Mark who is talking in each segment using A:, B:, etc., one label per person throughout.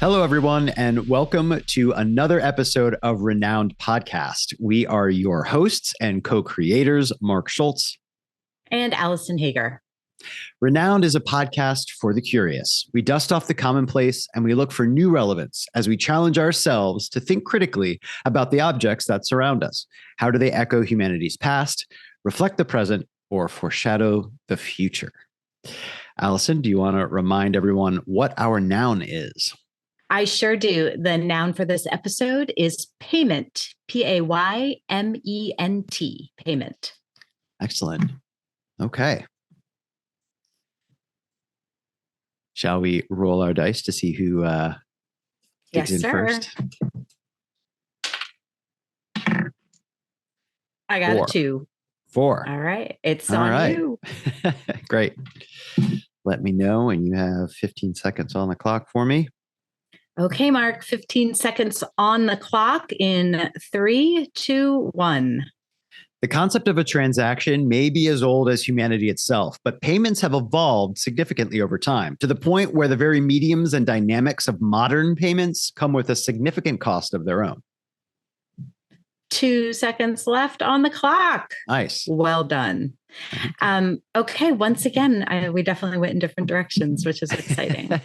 A: Hello, everyone, and welcome to another episode of ReNouned Podcast. We are your hosts and co-creators, Mark Schulz
B: and Alison Hager.
A: ReNouned is a podcast for the curious. We dust off the commonplace and we look for new relevance as we challenge ourselves to think critically about the objects that surround us. How do they echo humanity's past, reflect the present, or foreshadow the future? Alison, do you want to remind everyone what our noun is?
B: I sure do. The noun for this episode is payment, Payment, payment.
A: Excellent. Okay. Shall we roll our dice to see who digs in first?
B: I got 4. A 2.
A: 4.
B: All right. It's on you.
A: Great. Let me know when you have 15 seconds on the clock for me.
B: Okay, Mark, 15 seconds on the clock in 3, 2, 1.
A: The concept of a transaction may be as old as humanity itself, but payments have evolved significantly over time to the point where the very mediums and dynamics of modern payments come with a significant cost of their own.
B: 2 seconds left on the clock.
A: Nice.
B: Well done. Okay, once again, we definitely went in different directions, which is exciting.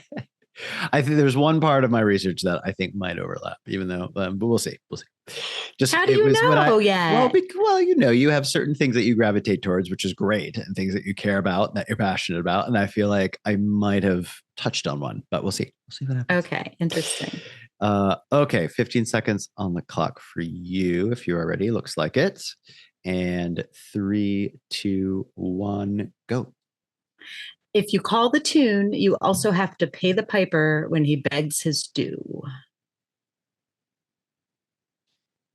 A: I think there's one part of my research that I think might overlap, even though, but we'll see. We'll see.
B: Just how do you know yet?
A: Well, you have certain things that you gravitate towards, which is great, and things that you care about, that you're passionate about. And I feel like I might have touched on one, but we'll see. We'll see what happens.
B: Okay, interesting.
A: Okay, 15 seconds on the clock for you, if you are ready. Looks like it. And 3, 2, 1, go.
B: If you call the tune, you also have to pay the piper when he begs his due.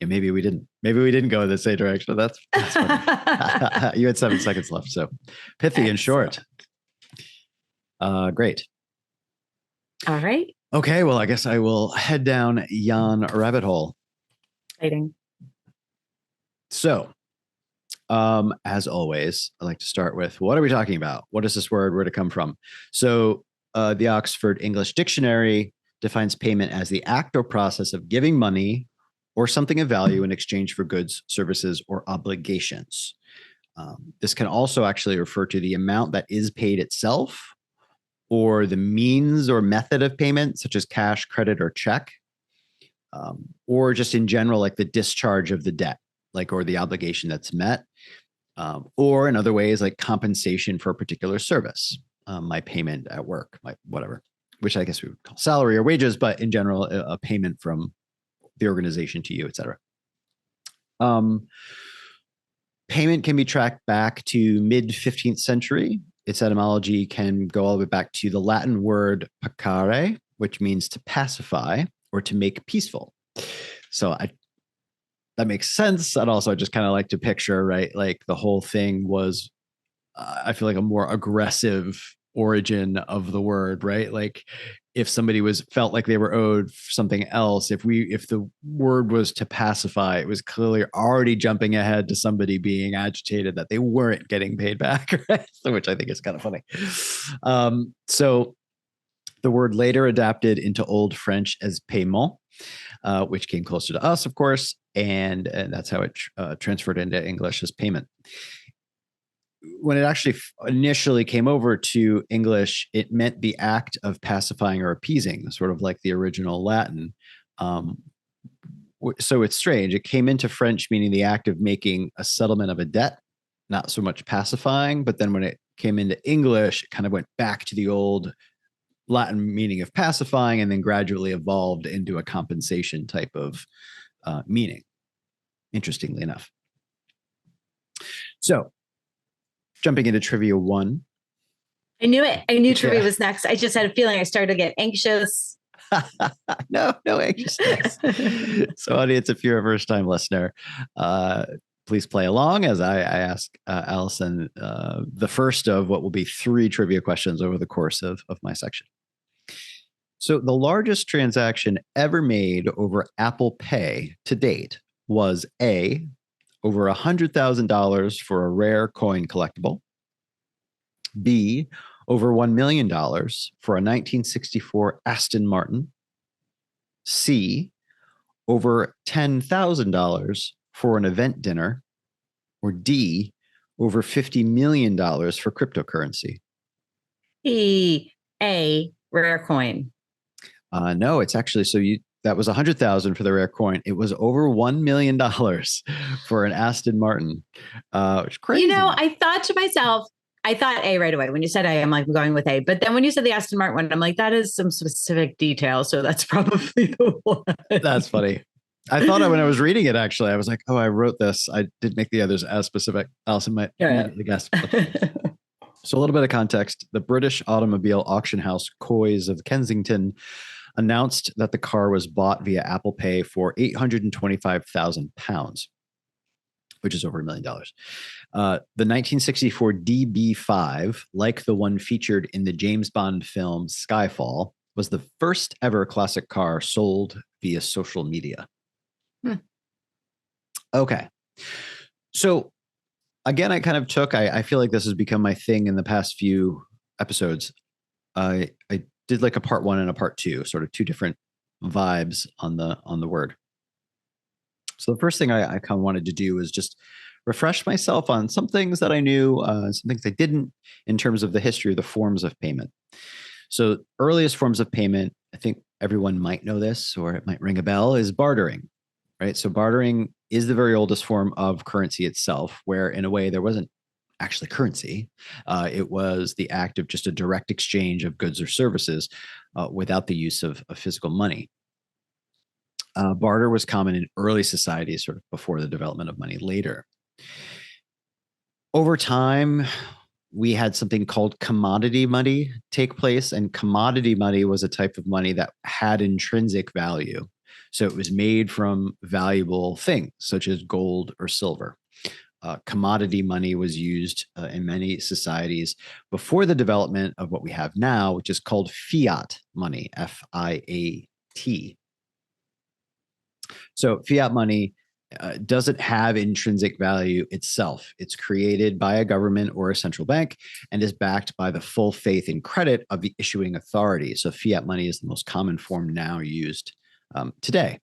A: Yeah, maybe we didn't go in the same direction. That's funny. You had 7 seconds left, so pithy and short. Great.
B: All right.
A: Okay, well, I guess I will head down yon rabbit hole.
B: Exciting.
A: So, as always, I like to start with, what are we talking about? What is this word? Where did it come from? So the Oxford English Dictionary defines payment as the act or process of giving money or something of value in exchange for goods, services, or obligations. This can also actually refer to the amount that is paid itself, or the means or method of payment, such as cash, credit, or check, or just in general, like the discharge of the debt, or the obligation that's met, or in other ways, like compensation for a particular service, my payment at work, my whatever, which I guess we would call salary or wages, but in general, a payment from the organization to you, et cetera. Payment can be tracked back to mid-15th century. Its etymology can go all the way back to the Latin word pacare, which means to pacify or to make peaceful. So that makes sense. And also I just kind of like to picture, right? Like the whole thing was, I feel like, a more aggressive origin of the word, right? Like if somebody felt like they were owed something else, if the word was to pacify, it was clearly already jumping ahead to somebody being agitated that they weren't getting paid back, right? Which I think is kind of funny. So the word later adapted into Old French as paiement, which came closer to us, of course, and that's how it transferred into English as payment. When it actually initially came over to English, it meant the act of pacifying or appeasing, sort of like the original Latin. So it's strange. It came into French meaning the act of making a settlement of a debt, not so much pacifying. But then when it came into English, it kind of went back to the old Latin meaning of pacifying, and then gradually evolved into a compensation type of meaning, interestingly enough. So jumping into trivia 1.
B: I knew it. I knew trivia was next. I just had a feeling I started to get anxious.
A: No anxiousness. So audience, if you're a first-time listener, please play along as I ask Alison the first of what will be 3 trivia questions over the course of my section. So the largest transaction ever made over Apple Pay to date was A, over $100,000 for a rare coin collectible, B, over $1 million for a 1964 Aston Martin, C, over $10,000 for an event dinner, or D, over $50 million for cryptocurrency?
B: A, rare coin.
A: No, it's actually, that was 100,000 for the rare coin. It was over $1 million for an Aston Martin. Which is crazy.
B: I thought to myself, I thought A right away. When you said A, I'm like, I'm going with A. But then when you said the Aston Martin one, I'm like, that is some specific detail. So that's probably the one.
A: That's funny. I thought when I was reading it, actually, I was like, oh, I wrote this. I did make the others as specific. Alison might guess. So a little bit of context. The British automobile auction house Coys of Kensington announced that the car was bought via Apple Pay for £825,000, which is over $1 million. The 1964 DB5, like the one featured in the James Bond film Skyfall, was the first ever classic car sold via social media. Okay. So again, I kind of I feel like this has become my thing in the past few episodes. I did like a part 1 and a part 2, sort of two different vibes on the word. So the first thing I kind of wanted to do was just refresh myself on some things that I knew, some things I didn't, in terms of the history of the forms of payment. So earliest forms of payment, I think everyone might know this, or it might ring a bell, is bartering, right? So bartering is the very oldest form of currency itself, where in a way there wasn't actually currency. It was the act of just a direct exchange of goods or services without the use of physical money. Barter was common in early societies, sort of before the development of money later. Over time, we had something called commodity money take place, and commodity money was a type of money that had intrinsic value. So it was made from valuable things such as gold or silver. Commodity money was used in many societies before the development of what we have now, which is called fiat money, F-I-A-T. So fiat money doesn't have intrinsic value itself. It's created by a government or a central bank and is backed by the full faith and credit of the issuing authority. So fiat money is the most common form now used today.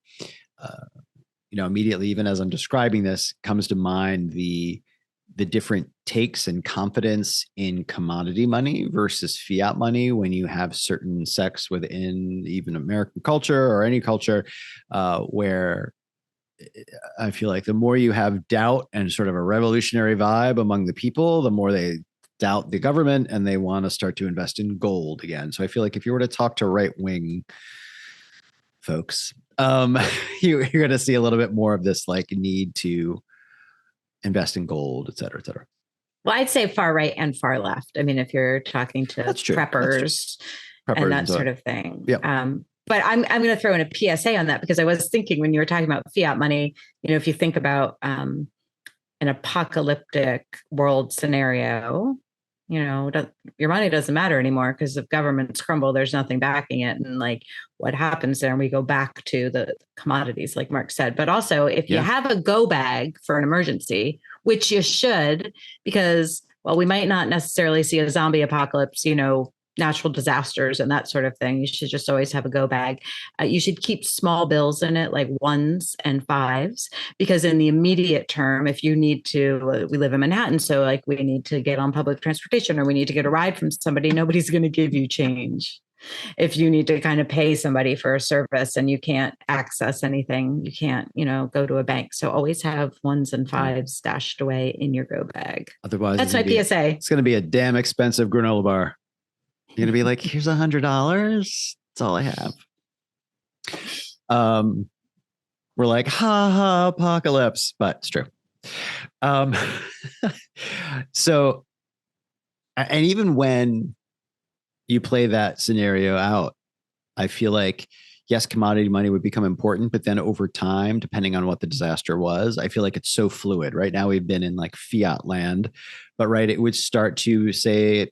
A: Immediately, even as I'm describing this, comes to mind the different takes and confidence in commodity money versus fiat money when you have certain sects within even American culture or any culture where I feel like the more you have doubt and sort of a revolutionary vibe among the people, the more they doubt the government and they want to start to invest in gold again. So I feel like if you were to talk to right-wing folks, you're going to see a little bit more of this like need to invest in gold, et cetera, et cetera.
B: Well, I'd say far right and far left. I mean, if you're talking to preppers and that sort of thing.
A: Yeah.
B: But I'm going to throw in a PSA on that, because I was thinking when you were talking about fiat money, if you think about an apocalyptic world scenario, your money doesn't matter anymore because if governments crumble, there's nothing backing it. And like what happens there, and we go back to the commodities, like Mark said. But also if you have a go bag for an emergency, which you should, because while we might not necessarily see a zombie apocalypse, natural disasters and that sort of thing, you should just always have a go bag. You should keep small bills in it, like 1s and 5s, because in the immediate term, if you need to, we live in Manhattan, so like we need to get on public transportation or we need to get a ride from somebody, nobody's going to give you change. If you need to kind of pay somebody for a service and you can't access anything, you can't, go to a bank. So always have 1s and 5s stashed away in your go bag.
A: Otherwise,
B: that's my PSA.
A: It's going to be a damn expensive granola bar. You're going to be like, here's $100. That's all I have. We're like, ha, apocalypse, but it's true. So, and even when you play that scenario out, I feel like, yes, commodity money would become important, but then over time, depending on what the disaster was, I feel like it's so fluid. Right now, we've been in like fiat land, but it would start to say,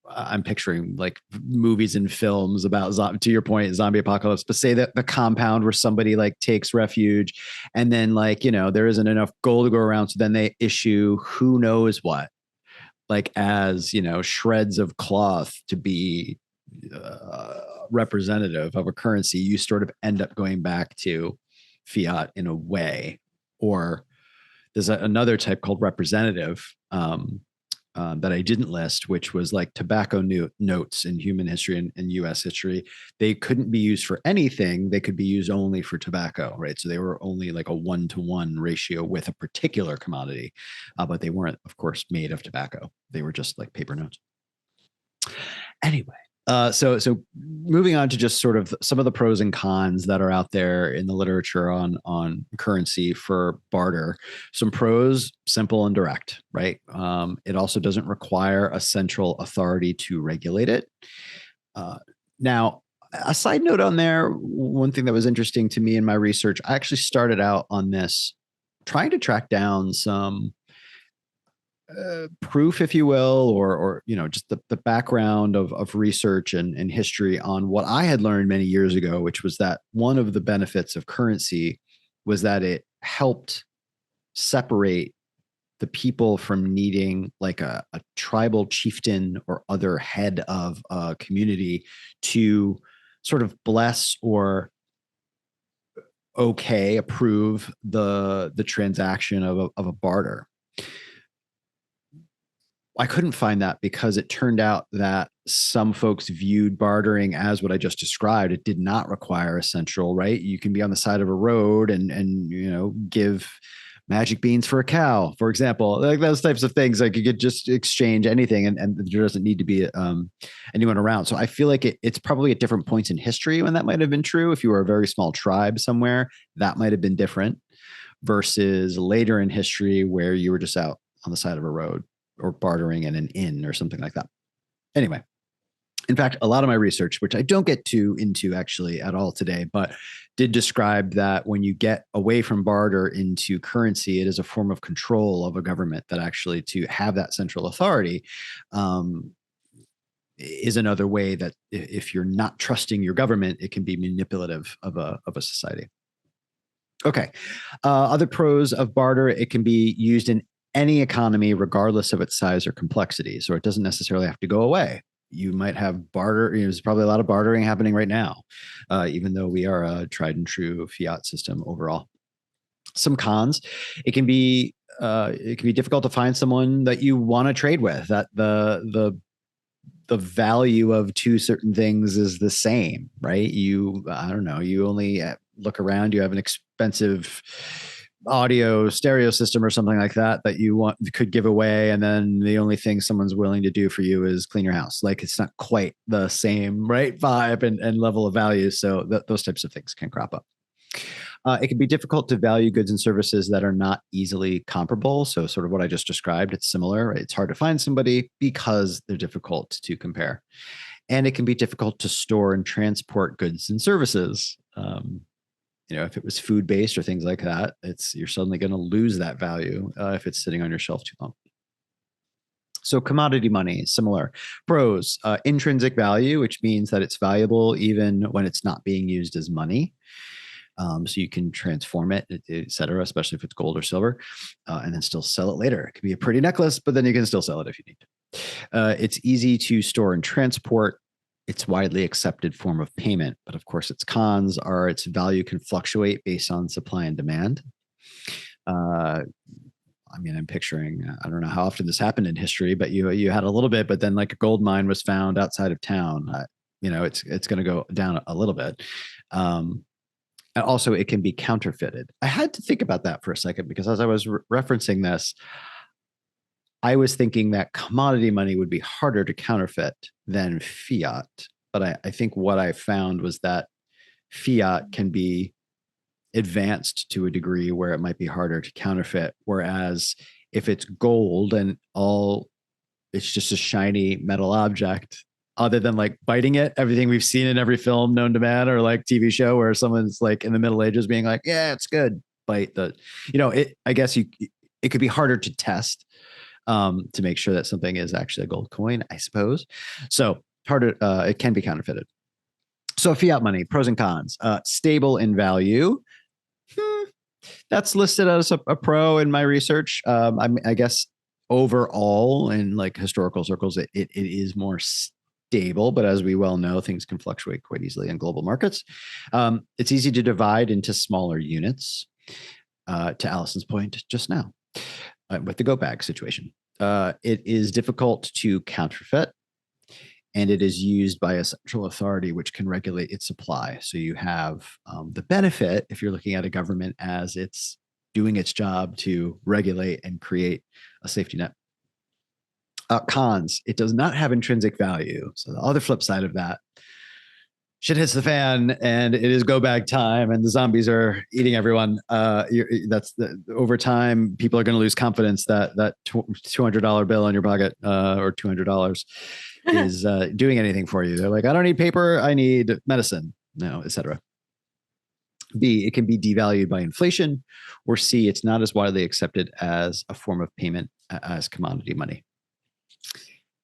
A: I'm picturing like movies and films about, to your point, zombie apocalypse, but say that the compound where somebody like takes refuge and then like, there isn't enough gold to go around. So then they issue who knows what, like as, shreds of cloth to be representative of a currency, you sort of end up going back to fiat in a way. Or there's another type called representative that I didn't list, which was like tobacco notes in human history and US history. They couldn't be used for anything. They could be used only for tobacco, right? So they were only like a 1-to-1 ratio with a particular commodity, but they weren't, of course, made of tobacco. They were just like paper notes. Anyway, so moving on to just sort of some of the pros and cons that are out there in the literature on currency for barter. Some pros: simple and direct, right? It also doesn't require a central authority to regulate it. Now, a side note on there, one thing that was interesting to me in my research, I actually started out on this trying to track down some proof, if you will, or just the background of research and history on what I had learned many years ago, which was that one of the benefits of currency was that it helped separate the people from needing like a tribal chieftain or other head of a community to sort of bless or approve the transaction of a barter. I couldn't find that because it turned out that some folks viewed bartering as what I just described. It did not require a central, right? You can be on the side of a road and give magic beans for a cow, for example, like those types of things. Like you could just exchange anything and there doesn't need to be anyone around. So I feel like it's probably at different points in history when that might have been true. If you were a very small tribe somewhere, that might have been different versus later in history where you were just out on the side of a road or bartering in an inn or something like that. Anyway, in fact, a lot of my research, which I don't get into actually at all today, but did describe that when you get away from barter into currency, it is a form of control of a government, that actually to have that central authority is another way that if you're not trusting your government, it can be manipulative of a society. Okay. Other pros of barter: it can be used in any economy, regardless of its size or complexity. So it doesn't necessarily have to go away. You might have barter. There's probably a lot of bartering happening right now, even though we are a tried and true fiat system overall. Some cons: it can be difficult to find someone that you want to trade with, that the value of two certain things is the same, right? You only look around, you have an expensive audio stereo system or something like that you could give away, and then the only thing someone's willing to do for you is clean your house. Like it's not quite the same, right, vibe and level of value. So those types of things can crop up. It can be difficult to value goods and services that are not easily comparable. So sort of what I just described, it's similar, right? It's hard to find somebody because they're difficult to compare. And it can be difficult to store and transport goods and services. If it was food-based or things like that, you're suddenly going to lose that value if it's sitting on your shelf too long. So commodity money, similar. Pros: intrinsic value, which means that it's valuable even when it's not being used as money. So you can transform it, et cetera, especially if it's gold or silver, and then still sell it later. It could be a pretty necklace, but then you can still sell it if you need to. It's easy to store and transport. It's widely accepted form of payment, but of course its cons are its value can fluctuate based on supply and demand. I'm picturing, I don't know how often this happened in history, but you had a little bit, but then like a gold mine was found outside of town. It's going to go down a little bit. And also it can be counterfeited. I had to think about that for a second, because as I was referencing this, I was thinking that commodity money would be harder to counterfeit than fiat. But I think what I found was that fiat can be advanced to a degree where it might be harder to counterfeit. Whereas if it's gold and it's just a shiny metal object, other than like biting it, everything we've seen in every film known to man or like TV show where someone's like in the Middle Ages being like, yeah, it's good. Bite I guess it could be harder to test to make sure that something is actually a gold coin, I suppose. So harder, it can be counterfeited. So fiat money, pros and cons: stable in value. That's listed as a pro in my research. I guess overall in like historical circles, it is more stable, but as we well know, things can fluctuate quite easily in global markets. It's easy to divide into smaller units, to Alison's point just now, with the go bag situation. It is difficult to counterfeit, and it is used by a central authority which can regulate its supply. So you have the benefit, if you're looking at a government as it's doing its job to regulate and create a safety net. Cons, it does not have intrinsic value. So the other flip side of that, shit hits the fan and it is go bag time and the zombies are eating everyone. Over time, people are going to lose confidence that $200 bill on your pocket or $200 is doing anything for you. They're like, I don't need paper, I need medicine, etc. B, it can be devalued by inflation, or C, it's not as widely accepted as a form of payment as commodity money.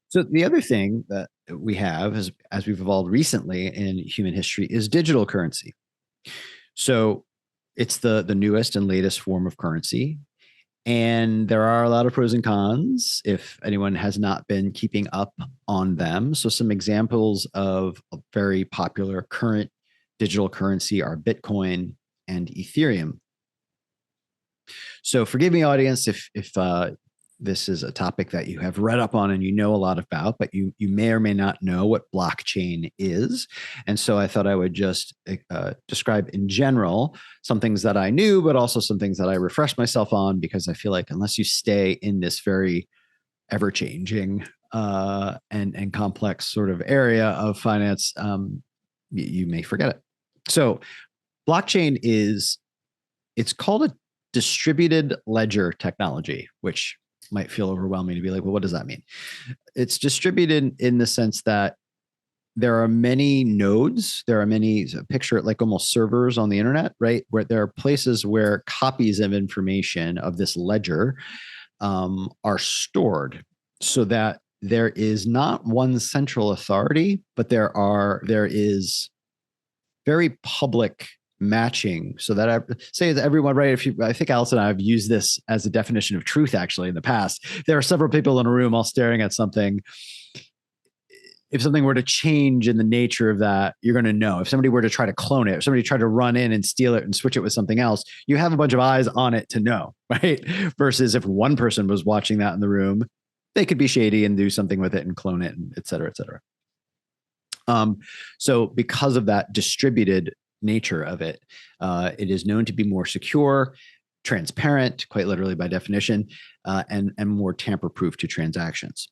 A: So the other thing that we have, as we've evolved recently in human history, is digital currency. So it's the newest and latest form of currency. And there are a lot of pros and cons if anyone has not been keeping up on them. So some examples of a very popular current digital currency are Bitcoin and Ethereum. So forgive me, audience, if this is a topic that you have read up on and you know a lot about, but you may or may not know what blockchain is. And so I thought I would just describe in general some things that I knew, but also some things that I refreshed myself on, because I feel like unless you stay in this very ever-changing and complex sort of area of finance, you may forget it. So blockchain it's called a distributed ledger technology, which might feel overwhelming to be like, well, what does that mean? It's distributed in the sense that there are many nodes. There are many, picture it like almost servers on the internet, right? Where there are places where copies of information of this ledger are stored, so that there is not one central authority, but there is very public matching, so that I say that everyone, right? I think Alison and I have used this as a definition of truth actually in the past. There are several people in a room all staring at something. If something were to change in the nature of that, you're going to know. If somebody were to try to clone it, if somebody tried to run in and steal it and switch it with something else, you have a bunch of eyes on it to know, right? Versus if one person was watching that in the room, they could be shady and do something with it and clone it, and et cetera, et cetera. So because of that distributed nature of it, it is known to be more secure, transparent, quite literally by definition, and more tamper-proof to transactions.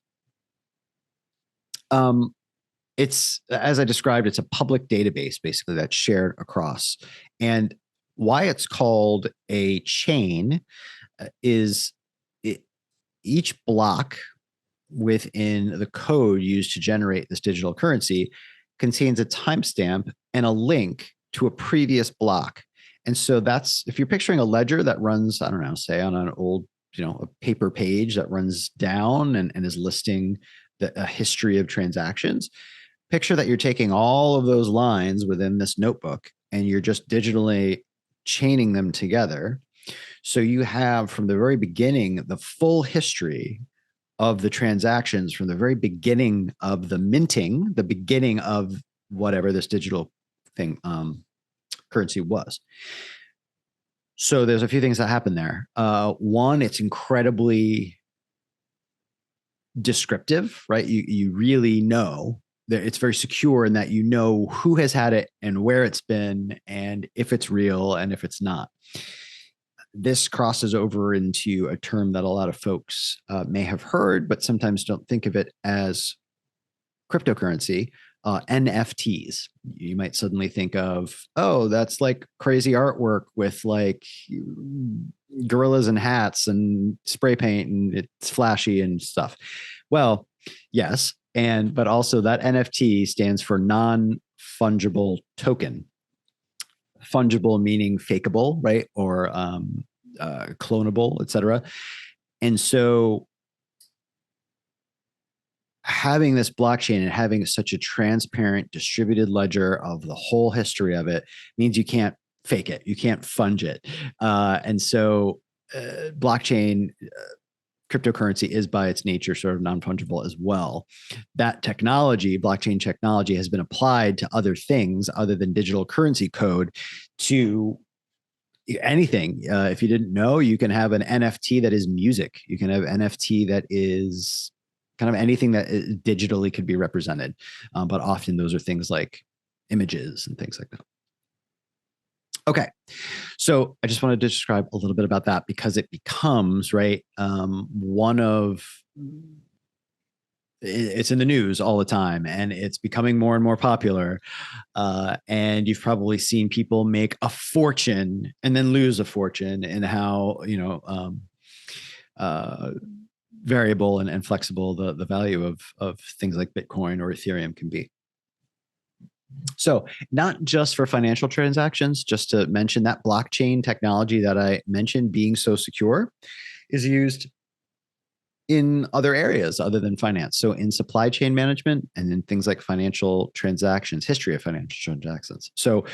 A: It's, as I described, it's a public database basically that's shared across. And why it's called a chain is each block within the code used to generate this digital currency contains a timestamp and a link to a previous block. And so that's, if you're picturing a ledger that runs, I don't know, say on an old, a paper page that runs down and is listing a history of transactions, picture that you're taking all of those lines within this notebook and you're just digitally chaining them together. So you have from the very beginning, the full history of the transactions from the very beginning of the minting, the beginning of whatever this digital thing, currency was. So there's a few things that happen there. One, it's incredibly descriptive, right? You really know that it's very secure in that you know who has had it and where it's been and if it's real and if it's not. This crosses over into a term that a lot of folks may have heard, but sometimes don't think of it as cryptocurrency, NFTs. You might suddenly think of, oh, that's like crazy artwork with like gorillas and hats and spray paint and it's flashy and stuff. Well, yes. But also that NFT stands for non-fungible token. Fungible meaning fakeable, right? Or clonable, et cetera. And so having this blockchain and having such a transparent distributed ledger of the whole history of it means you can't fake it. You can't funge it. And so blockchain cryptocurrency is by its nature sort of non-fungible as well. That technology, blockchain technology, has been applied to other things other than digital currency code to anything. If you didn't know, you can have an NFT that is music. You can have NFT that is kind of anything that digitally could be represented. But often those are things like images and things like that. Okay, so I just wanted to describe a little bit about that because it becomes, right, it's in the news all the time and it's becoming more and more popular. And you've probably seen people make a fortune and then lose a fortune, and how, variable and flexible the value of things like Bitcoin or Ethereum can be. So not just for financial transactions, just to mention that blockchain technology that I mentioned being so secure is used in other areas other than finance. So in supply chain management and in things like financial transactions, history of financial transactions. So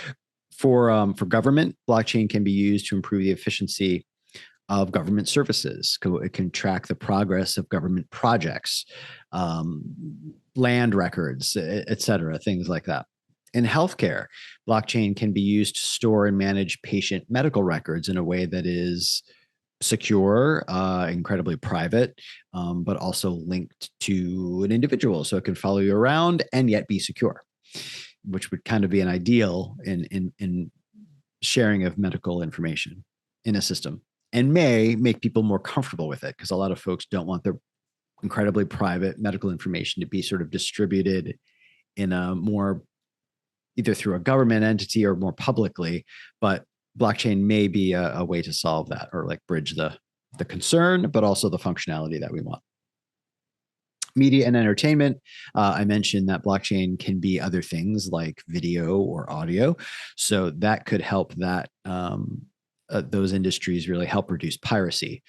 A: for government, blockchain can be used to improve the efficiency of government services. It can track the progress of government projects, land records, et cetera, things like that. In healthcare, blockchain can be used to store and manage patient medical records in a way that is secure, incredibly private, but also linked to an individual. So it can follow you around and yet be secure, which would kind of be an ideal in sharing of medical information in a system, and may make people more comfortable with it, because a lot of folks don't want their incredibly private medical information to be sort of distributed in a more, either through a government entity or more publicly. But blockchain may be a way to solve that, or like bridge the concern, but also the functionality that we want. Media and entertainment. I mentioned that blockchain can be other things like video or audio. So that could help that those industries really help reduce piracy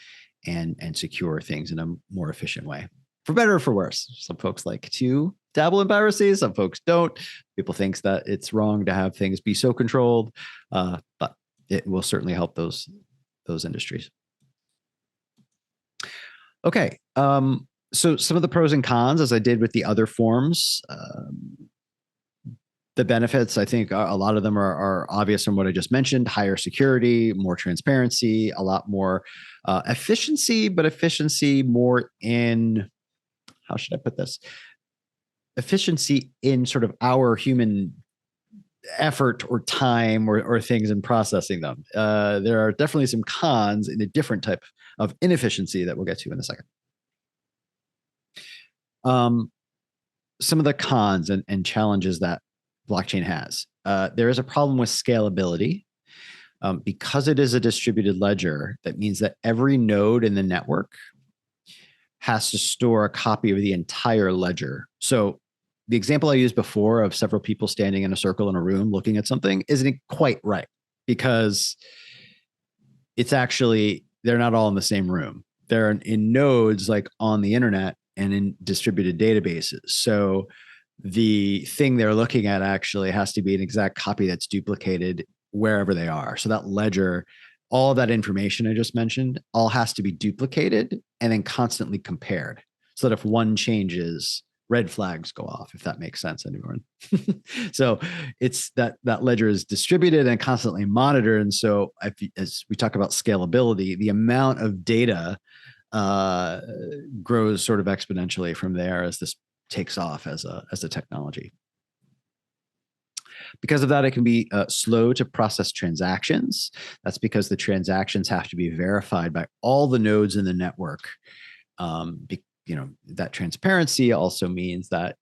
A: and secure things in a more efficient way. For better or for worse. Some folks like to dabble in piracy. Some folks don't. People think that it's wrong to have things be so controlled, but it will certainly help those industries. Okay. So some of the pros and cons, as I did with the other forms, the benefits, I think a lot of them are obvious from what I just mentioned: higher security, more transparency, a lot more efficiency, but efficiency more in, how should I put this? Efficiency in sort of our human effort or time or things in processing them. There are definitely some cons in a different type of inefficiency that we'll get to in a second. Some of the cons and challenges that blockchain has. There is a problem with scalability. Because it is a distributed ledger, that means that every node in the network has to store a copy of the entire ledger. So the example I used before of several people standing in a circle in a room looking at something isn't quite right, because it's actually, they're not all in the same room. They're in nodes like on the internet and in distributed databases. So the thing they're looking at actually has to be an exact copy that's duplicated wherever they are. So that ledger, all of that information I just mentioned, all has to be duplicated and then constantly compared, so that if one changes, red flags go off, if that makes sense, anyone. So it's that ledger is distributed and constantly monitored. And so as we talk about scalability, the amount of data grows sort of exponentially from there as this takes off as a technology. Because of that, it can be slow to process transactions. That's because the transactions have to be verified by all the nodes in the network. That transparency also means that,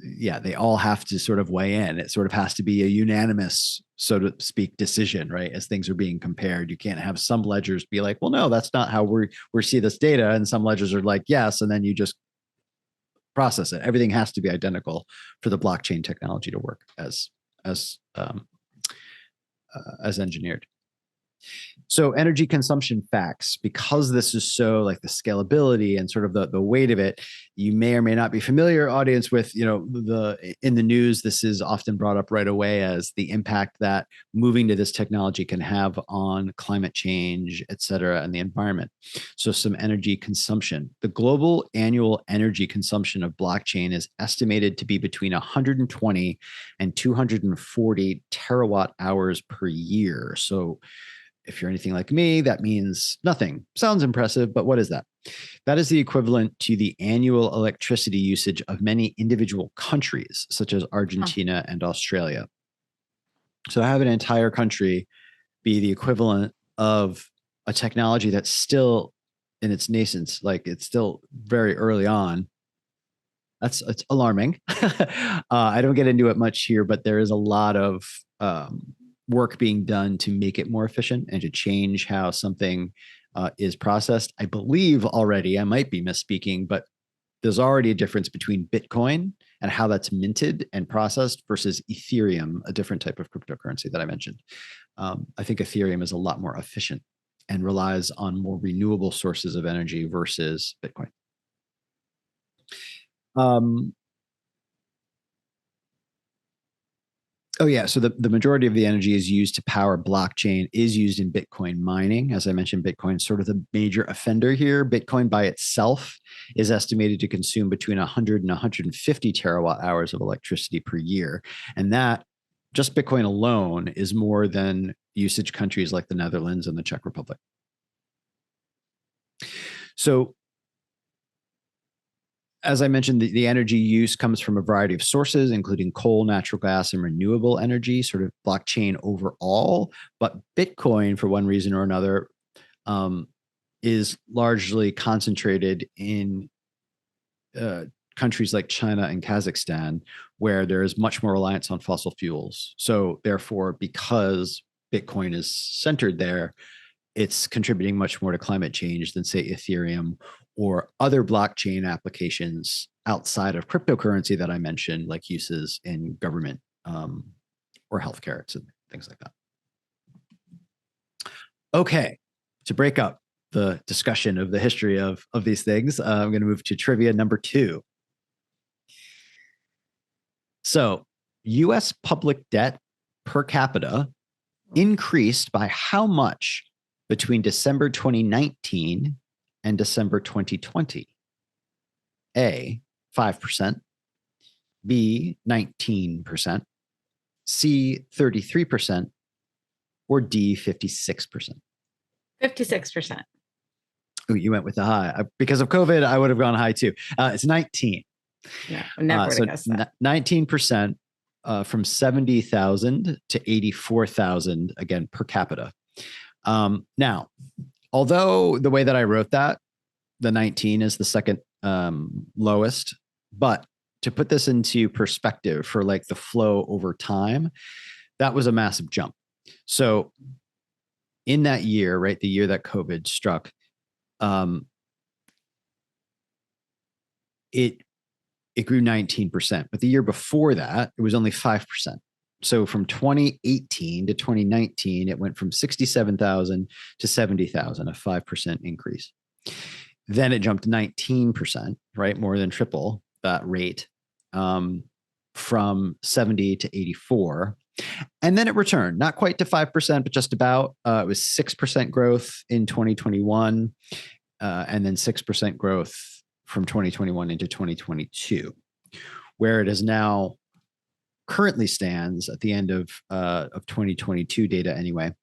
A: they all have to sort of weigh in. It sort of has to be a unanimous, so to speak, decision, right? As things are being compared, you can't have some ledgers be like, well, no, that's not how we see this data. And some ledgers are like, yes. And then you just process it. Everything has to be identical for the blockchain technology to work as engineered. So energy consumption facts, because this is so like the scalability and sort of the weight of it, you may or may not be familiar, audience, with, in the news, this is often brought up right away as the impact that moving to this technology can have on climate change, et cetera, and the environment. So some energy consumption. The global annual energy consumption of blockchain is estimated to be between 120 and 240 terawatt hours per year. So if you're anything like me, that means nothing. Sounds impressive, but what is that? That is the equivalent to the annual electricity usage of many individual countries, such as Argentina and Australia. So to have an entire country be the equivalent of a technology that's still in its nascence, like it's still very early on, it's alarming. I don't get into it much here, but there is a lot of work being done to make it more efficient and to change how something is processed. I believe already, I might be misspeaking, but there's already a difference between Bitcoin and how that's minted and processed versus Ethereum, a different type of cryptocurrency that I mentioned. I think Ethereum is a lot more efficient and relies on more renewable sources of energy versus Bitcoin. Oh, yeah. So the majority of the energy is used to power blockchain is used in Bitcoin mining. As I mentioned, Bitcoin is sort of the major offender here. Bitcoin by itself is estimated to consume between 100 and 150 terawatt hours of electricity per year. And that, just Bitcoin alone, is more than usage countries like the Netherlands and the Czech Republic. So as I mentioned, the energy use comes from a variety of sources, including coal, natural gas, and renewable energy, sort of blockchain overall. But Bitcoin, for one reason or another, is largely concentrated in countries like China and Kazakhstan, where there is much more reliance on fossil fuels. So therefore, because Bitcoin is centered there, it's contributing much more to climate change than, say, Ethereum or other blockchain applications outside of cryptocurrency that I mentioned, like uses in government or healthcare and things like that. Okay, to break up the discussion of the history of these things, I'm going to move to trivia number 2. So, U.S. public debt per capita increased by how much between December 2019 and December 2020? A, 5%, B, 19%, C, 33%, or D, 56%?
B: 56%.
A: Oh, you went with the high. Because of COVID, I would have gone high too. It's 19.
B: Yeah, never would have guessed that.
A: 19% from 70,000 to 84,000, again, per capita. Now, although the way that I wrote that, the 19 is the second lowest, but to put this into perspective for like the flow over time, that was a massive jump. So in that year, right, the year that COVID struck, it grew 19%, but the year before that, it was only 5%. So from 2018 to 2019, it went from 67,000 to 70,000, a 5% increase. Then it jumped 19%, right? More than triple that rate, from 70 to 84. And then it returned, not quite to 5%, but just about. It was 6% growth in 2021, and then 6% growth from 2021 into 2022, where it is now currently stands at the end of 2022 data anyway,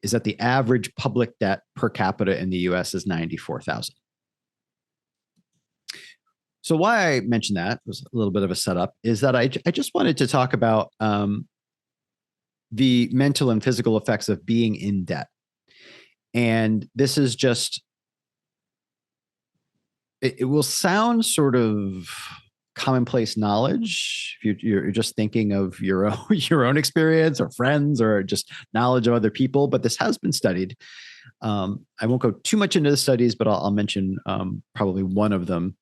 A: is that the average public debt per capita in the US is 94,000. So why I mentioned that was a little bit of a setup is that I just wanted to talk about the mental and physical effects of being in debt. And this is just, it will sound sort of commonplace knowledge if you're just thinking of your own experience or friends or just knowledge of other people, but this has been studied. I won't go too much into the studies, but I'll mention probably one of them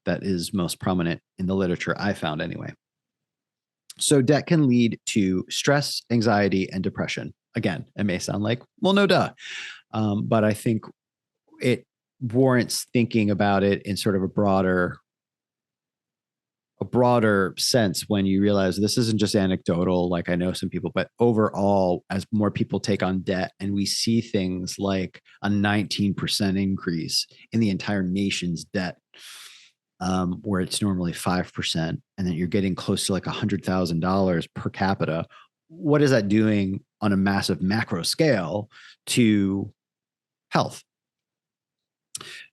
A: that is most prominent in the literature I found anyway. So debt can lead to stress, anxiety, and depression. Again, it may sound like, well, no duh. But I think it warrants thinking about it in sort of a broader a broader sense when you realize this isn't just anecdotal, like I know some people, but overall, as more people take on debt and we see things like a 19% increase in the entire nation's debt, where it's normally 5%, and then you're getting close to like $100,000 per capita. What is that doing on a massive macro scale to health?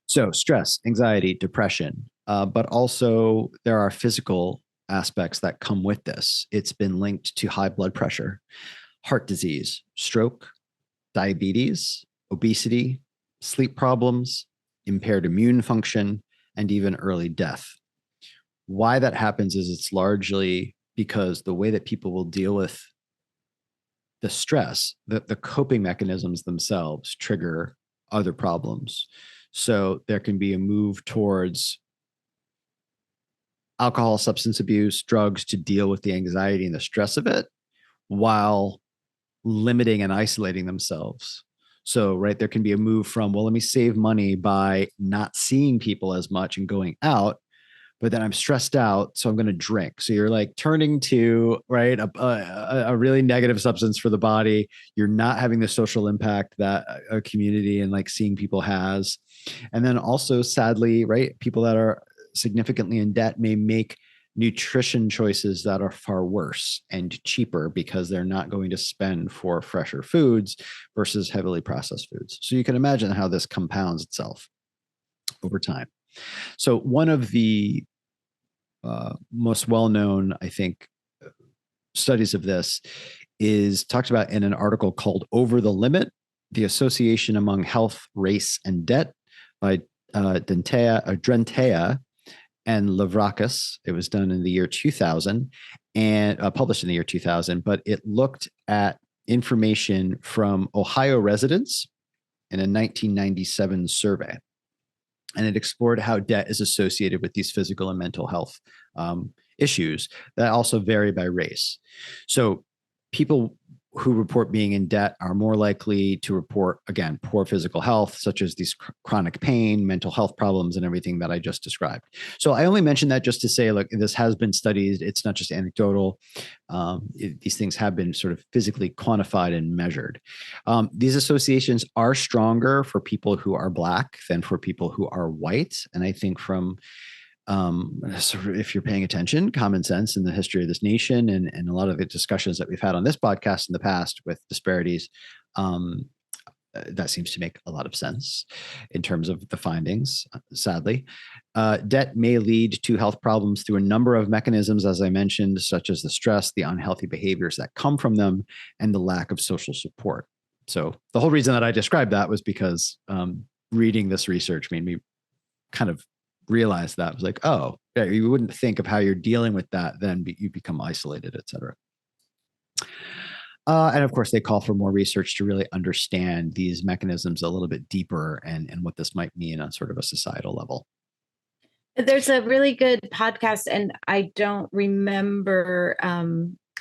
A: So stress, anxiety, depression, but also there are physical aspects that come with this. It's been linked to high blood pressure, heart disease, stroke, diabetes, obesity, sleep problems, impaired immune function, and even early death. Why that happens is it's largely because the way that people will deal with the stress, the coping mechanisms themselves trigger other problems. So there can be a move towards alcohol, substance abuse, drugs to deal with the anxiety and the stress of it, while limiting and isolating themselves. So, right, there can be a move from, well, let me save money by not seeing people as much and going out, but then I'm stressed out, so I'm going to drink. So you're like turning to, right, a really negative substance for the body. You're not having the social impact that a community and like seeing people has. And then also, sadly, right, people that are significantly in debt may make nutrition choices that are far worse and cheaper because they're not going to spend for fresher foods versus heavily processed foods. So you can imagine how this compounds itself over time. So one of the most well-known, I think, studies of this is talked about in an article called Over the Limit, The Association Among Health, Race, and Debt by Drentea and Lavrakis. It was done in the year 2000 and published in the year 2000, but it looked at information from Ohio residents in a 1997 survey. And it explored how debt is associated with these physical and mental health issues that also vary by race. So people who report being in debt are more likely to report, again, poor physical health, such as these chronic pain, mental health problems, and everything that I just described. So I only mentioned that just to say, look, this has been studied. It's not just anecdotal. These things have been sort of physically quantified and measured. These associations are stronger for people who are Black than for people who are white. And I think from if you're paying attention, common sense in the history of this nation and a lot of the discussions that we've had on this podcast in the past with disparities, that seems to make a lot of sense in terms of the findings, sadly. Debt may lead to health problems through a number of mechanisms, as I mentioned, such as the stress, the unhealthy behaviors that come from them, and the lack of social support. So the whole reason that I described that was because reading this research made me kind of realize that. I was like, oh, yeah, you wouldn't think of how you're dealing with that, then you become isolated, et cetera. And of course, they call for more research to really understand these mechanisms a little bit deeper and what this might mean on sort of a societal level.
B: There's a really good podcast, and I don't remember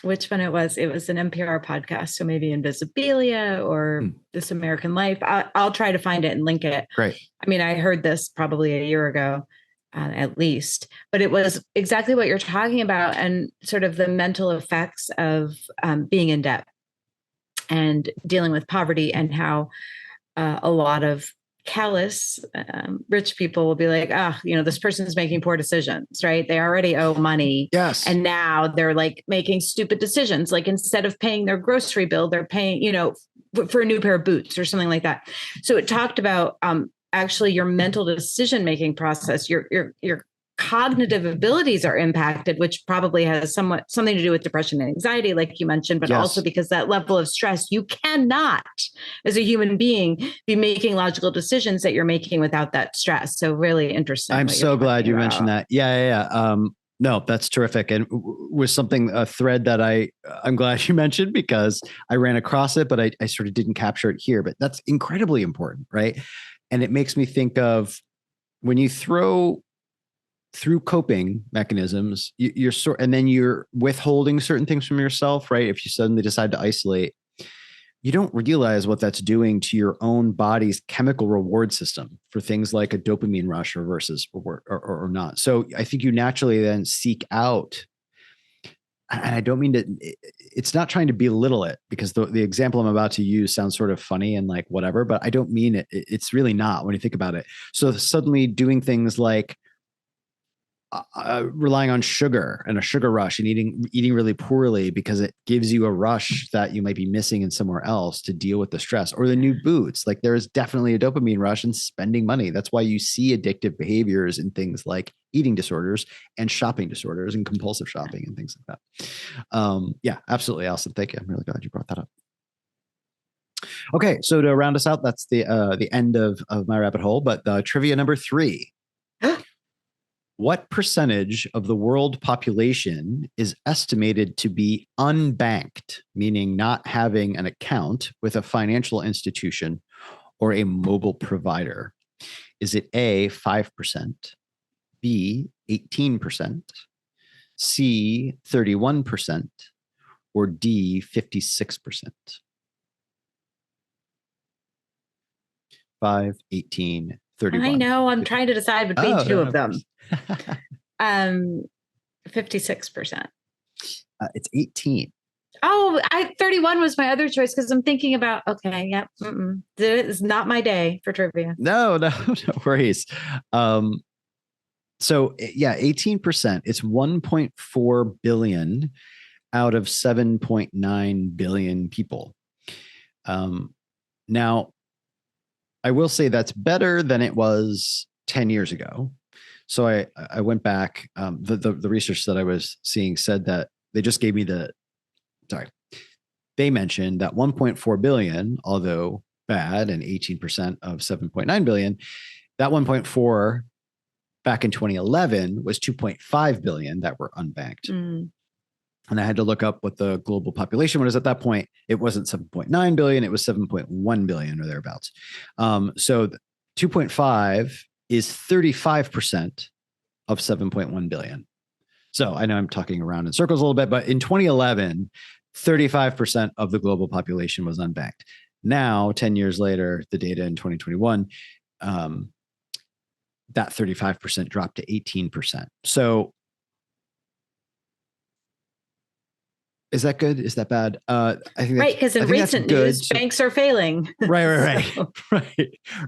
B: which one it was. It was an NPR podcast, so maybe Invisibilia or This American Life. I'll try to find it and link it.
A: Great.
B: I mean, I heard this probably a year ago, at least, but it was exactly what you're talking about and sort of the mental effects of being in debt and dealing with poverty, and how a lot of callous rich people will be like, this person's making poor decisions, right? They already owe money.
A: Yes.
B: And now they're like making stupid decisions. Like instead of paying their grocery bill, they're paying, for a new pair of boots or something like that. So it talked about actually your mental decision-making process, your cognitive abilities are impacted, which probably has something to do with depression and anxiety, like you mentioned, but also because that level of stress, you cannot, as a human being, be making logical decisions that you're making without that stress. So really interesting.
A: I'm so glad you mentioned that. Yeah. No, that's terrific. And was a thread that I'm glad you mentioned, because I ran across it, but I sort of didn't capture it here, but that's incredibly important, right? And it makes me think of when you through coping mechanisms, and then you're withholding certain things from yourself, right? If you suddenly decide to isolate, you don't realize what that's doing to your own body's chemical reward system for things like a dopamine rush or not. So I think you naturally then seek out, and I don't mean to, it's not trying to belittle it, because the example I'm about to use sounds sort of funny and like whatever, but I don't mean it. It's really not when you think about it. So suddenly doing things like relying on sugar and a sugar rush and eating really poorly because it gives you a rush that you might be missing in somewhere else to deal with the stress, or the new boots. Like there is definitely a dopamine rush in spending money. That's why you see addictive behaviors in things like eating disorders and shopping disorders and compulsive shopping and things like that. Yeah, absolutely. Alison, thank you. I'm really glad you brought that up. Okay. So to round us out, that's the end of my rabbit hole, but trivia number 3. What percentage of the world population is estimated to be unbanked, meaning not having an account with a financial institution or a mobile provider? Is it A, 5%, B, 18%, C, 31%, or D, 56%? 5, 18, 31.
B: I know. I'm trying to decide between two of them. 56%.
A: It's 18.
B: Oh, 31 was my other choice because I'm thinking about, okay, yep. It's not my day for trivia.
A: No worries. So yeah, 18%. It's 1.4 billion out of 7.9 billion people. Now, I will say that's better than it was 10 years ago. So I went back. The research that I was seeing said that they just gave me they mentioned that 1.4 billion, although bad and 18% of 7.9 billion, that 1.4 back in 2011 was 2.5 billion that were unbanked. And I had to look up what the global population was at that point. It wasn't 7.9 billion. It was 7.1 billion or thereabouts. So 2.5 is 35% of 7.1 billion. So I know I'm talking around in circles a little bit, but in 2011, 35% of the global population was unbanked. Now, 10 years later, the data in 2021, that 35% dropped to 18%. So is that good? Is that bad? I think
B: right, because in recent news, banks are failing.
A: Right.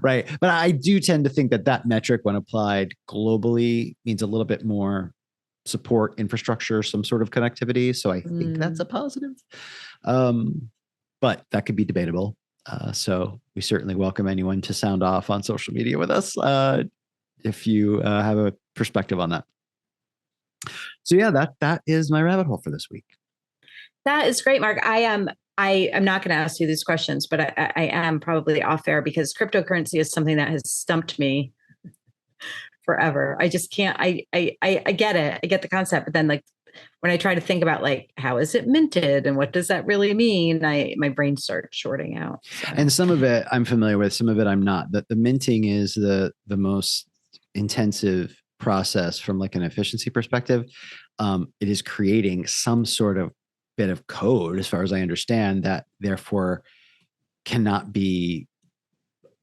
A: But I do tend to think that metric, when applied globally, means a little bit more support infrastructure, some sort of connectivity. So I think that's a positive. But that could be debatable. So we certainly welcome anyone to sound off on social media with us if you have a perspective on that. So yeah, that is my rabbit hole for this week.
B: That is great, Mark. I am not going to ask you these questions, but I am probably off air because cryptocurrency is something that has stumped me forever. I just can't. I get it. I get the concept, but then like when I try to think about like how is it minted and what does that really mean, my brain starts shorting out. So. And
A: some of it I'm familiar with, some of it I'm not. That the minting is the most intensive process from like an efficiency perspective. It is creating some sort of bit of code, as far as I understand, that therefore cannot be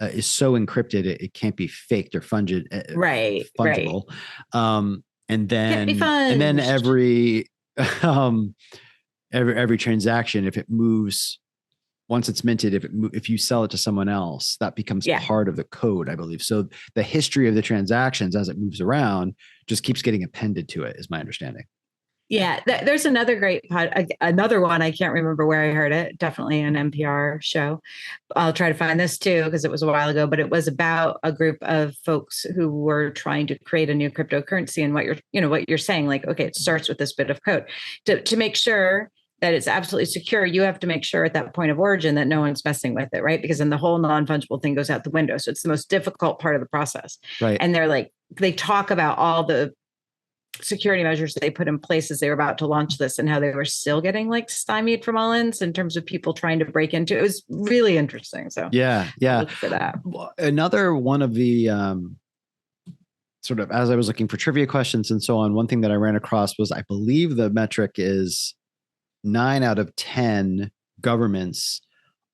A: is so encrypted it can't be faked or fungible. And then every transaction, if it moves, once it's minted, if you sell it to someone else, that becomes part of the code, I believe. So the history of the transactions as it moves around just keeps getting appended to it, is my understanding.
B: Yeah, there's another another one. I can't remember where I heard it. Definitely an NPR show. I'll try to find this too, because it was a while ago, but it was about a group of folks who were trying to create a new cryptocurrency. And what you're saying, like, okay, it starts with this bit of code to make sure that it's absolutely secure. You have to make sure at that point of origin that no one's messing with it, right? Because then the whole non-fungible thing goes out the window. So it's the most difficult part of the process.
A: Right.
B: And they talk about all the security measures they put in place as they were about to launch this and how they were still getting like stymied from all ends in terms of people trying to break into it. It was really interesting. So
A: yeah. Look
B: for that.
A: Another one of the sort of, as I was looking for trivia questions and so on, one thing that I ran across was, I believe the metric is 9 out of 10 governments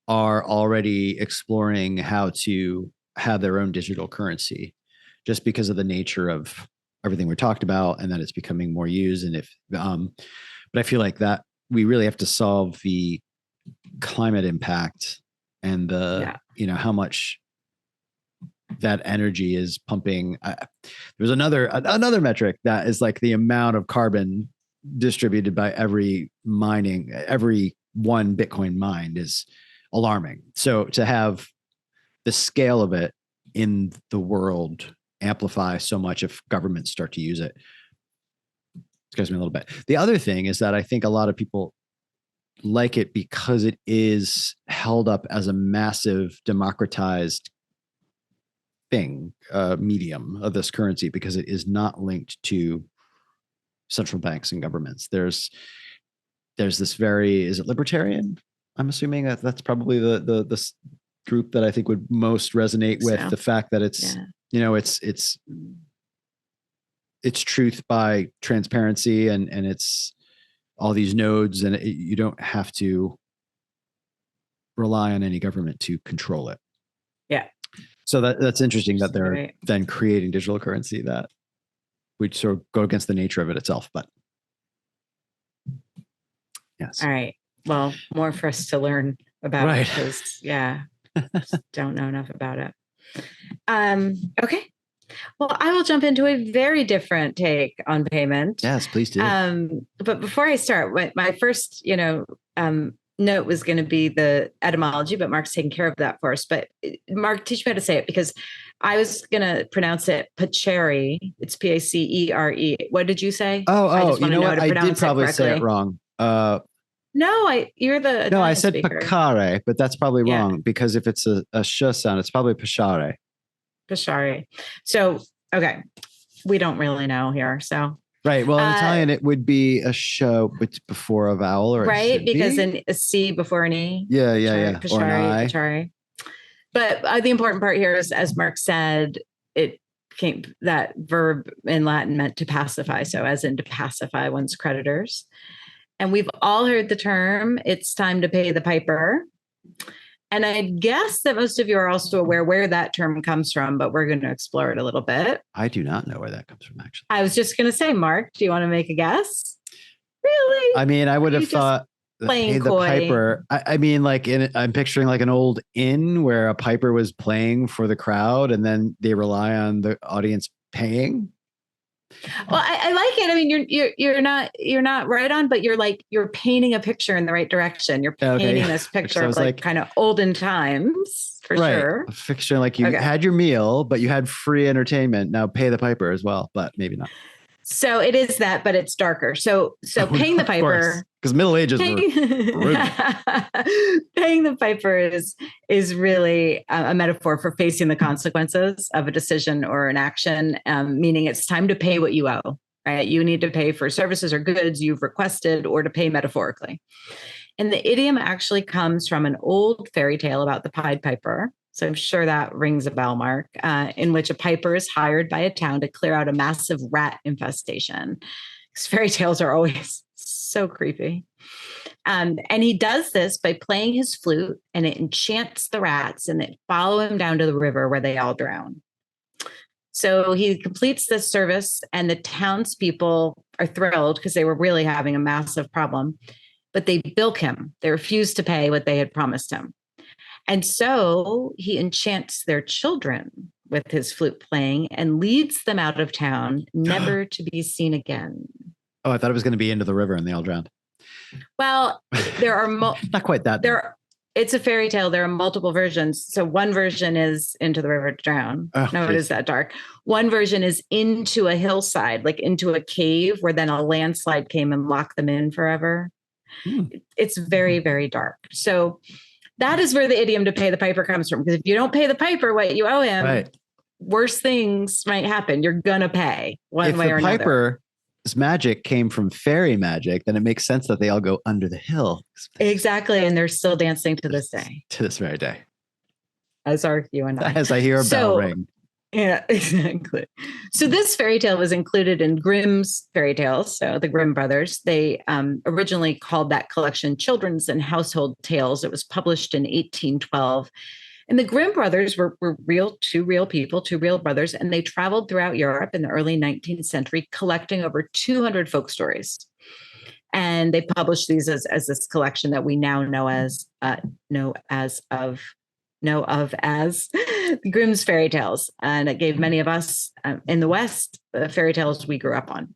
A: are already exploring how to have their own digital currency just because of the nature of everything we talked about and that it's becoming more used. And but I feel like that we really have to solve the climate impact and how much that energy is pumping. There's another metric that is like the amount of carbon distributed by every one Bitcoin mined is alarming. So to have the scale of it in the world amplify so much if governments start to use it scares me a little bit. The other thing is that I think a lot of people like it because it is held up as a massive democratized thing, medium of this currency, because it is not linked to central banks and governments. There's this is it libertarian? I'm assuming that's probably the group that I think would most resonate with the fact that it's, it's truth by transparency and it's all these nodes and you don't have to rely on any government to control it.
B: Yeah.
A: So that's interesting that they're then creating digital currency that would sort of go against the nature of it itself. But yes.
B: All right. Well, more for us to learn about it because don't know enough about it. Okay. Well, I will jump into a very different take on payment.
A: Yes, please do.
B: But before I start, my first, note was going to be the etymology, but Mark's taking care of that for us. But Mark, teach me how to say it because I was going to pronounce it Pacere. It's Pacere. What did you say?
A: Oh, you know what? I did probably say it wrong.
B: You're the
A: no. I said
B: speaker.
A: Pacare, but that's probably wrong because if it's a sh sound, it's probably Pacere.
B: Pacere. So okay, we don't really know here. So
A: right. Well, in Italian, it would be a show before a vowel, or
B: right because a C before an E.
A: Yeah.
B: Pacere, or an I. Pacere. But the important part here is, as Mark said, that verb in Latin meant to pacify. So as in to pacify one's creditors. And we've all heard the term, it's time to pay the piper. And I guess that most of you are also aware where that term comes from, but we're going to explore it a little bit.
A: I do not know where that comes from, actually.
B: I was just going to say, Mark, do you want to make a guess? Really?
A: I mean, I would have thought pay the piper. I mean, I'm picturing like an old inn where a piper was playing for the crowd and then they rely on the audience paying.
B: Well, I like it. I mean, you're not right on, but you're painting a picture in the right direction. You're painting this picture of like kind of olden times for sure.
A: A picture like you had your meal, but you had free entertainment. Now pay the piper as well, but maybe not.
B: So it is that, but it's darker. So paying the piper,
A: because Middle Ages were
B: paying the piper is really a metaphor for facing the consequences of a decision or an action, meaning it's time to pay what you owe, right? You need to pay for services or goods you've requested or to pay metaphorically. And the idiom actually comes from an old fairy tale about the Pied Piper. So I'm sure that rings a bell, Mark, in which a piper is hired by a town to clear out a massive rat infestation. Because fairy tales are always so creepy. And he does this by playing his flute, and it enchants the rats, and they follow him down to the river where they all drown. So he completes this service, and the townspeople are thrilled because they were really having a massive problem. But they bilk him. They refuse to pay what they had promised him. And so he enchants their children with his flute playing and leads them out of town, never to be seen again.
A: Oh, I thought it was going to be into the river and they all drowned.
B: Well, there are
A: not quite that.
B: It's a fairy tale. There are multiple versions. So one version is into the river to drown. No, it is that dark. One version is into a hillside, like into a cave where then a landslide came and locked them in forever. It's very, very dark. So that is where the idiom to pay the piper comes from. Because if you don't pay the piper what you owe him, worse things might happen. You're going to pay one way or another. If the
A: piper's magic came from fairy magic, then it makes sense that they all go under the hill.
B: Exactly. And they're still dancing to this day.
A: To this very day.
B: As are you and I.
A: As I hear a bell ring.
B: Yeah, exactly. So this fairy tale was included in Grimm's fairy tales. So the Grimm brothers, they originally called that collection Children's and Household Tales. It was published in 1812. And the Grimm brothers were two real people, two real brothers, and they traveled throughout Europe in the early 19th century, collecting over 200 folk stories. And they published these as this collection that we now know as Grimm's fairy tales. And it gave many of us in the West the fairy tales we grew up on.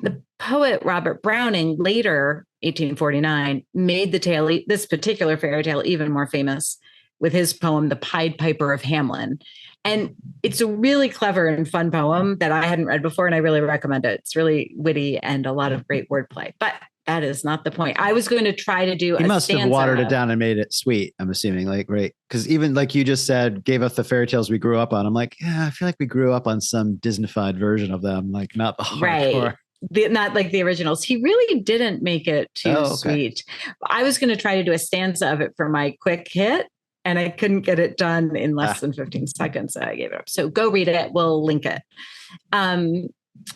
B: The poet Robert Browning, later 1849, made this particular fairy tale even more famous with his poem, The Pied Piper of Hamelin. And it's a really clever and fun poem that I hadn't read before, and I really recommend it. It's really witty and a lot of great wordplay. But that is not the point. I was going to try to do.
A: He must have watered it down and made it sweet, I'm assuming. Like, right? Because even like you just said, gave us the fairy tales we grew up on. I'm like, yeah, I feel like we grew up on some Disneyfied version of them, like not the hardcore.
B: Right. Not like the originals. He really didn't make it too sweet. I was going to try to do a stanza of it for my quick hit, and I couldn't get it done in less than 15 seconds. So I gave it up. So go read it. We'll link it.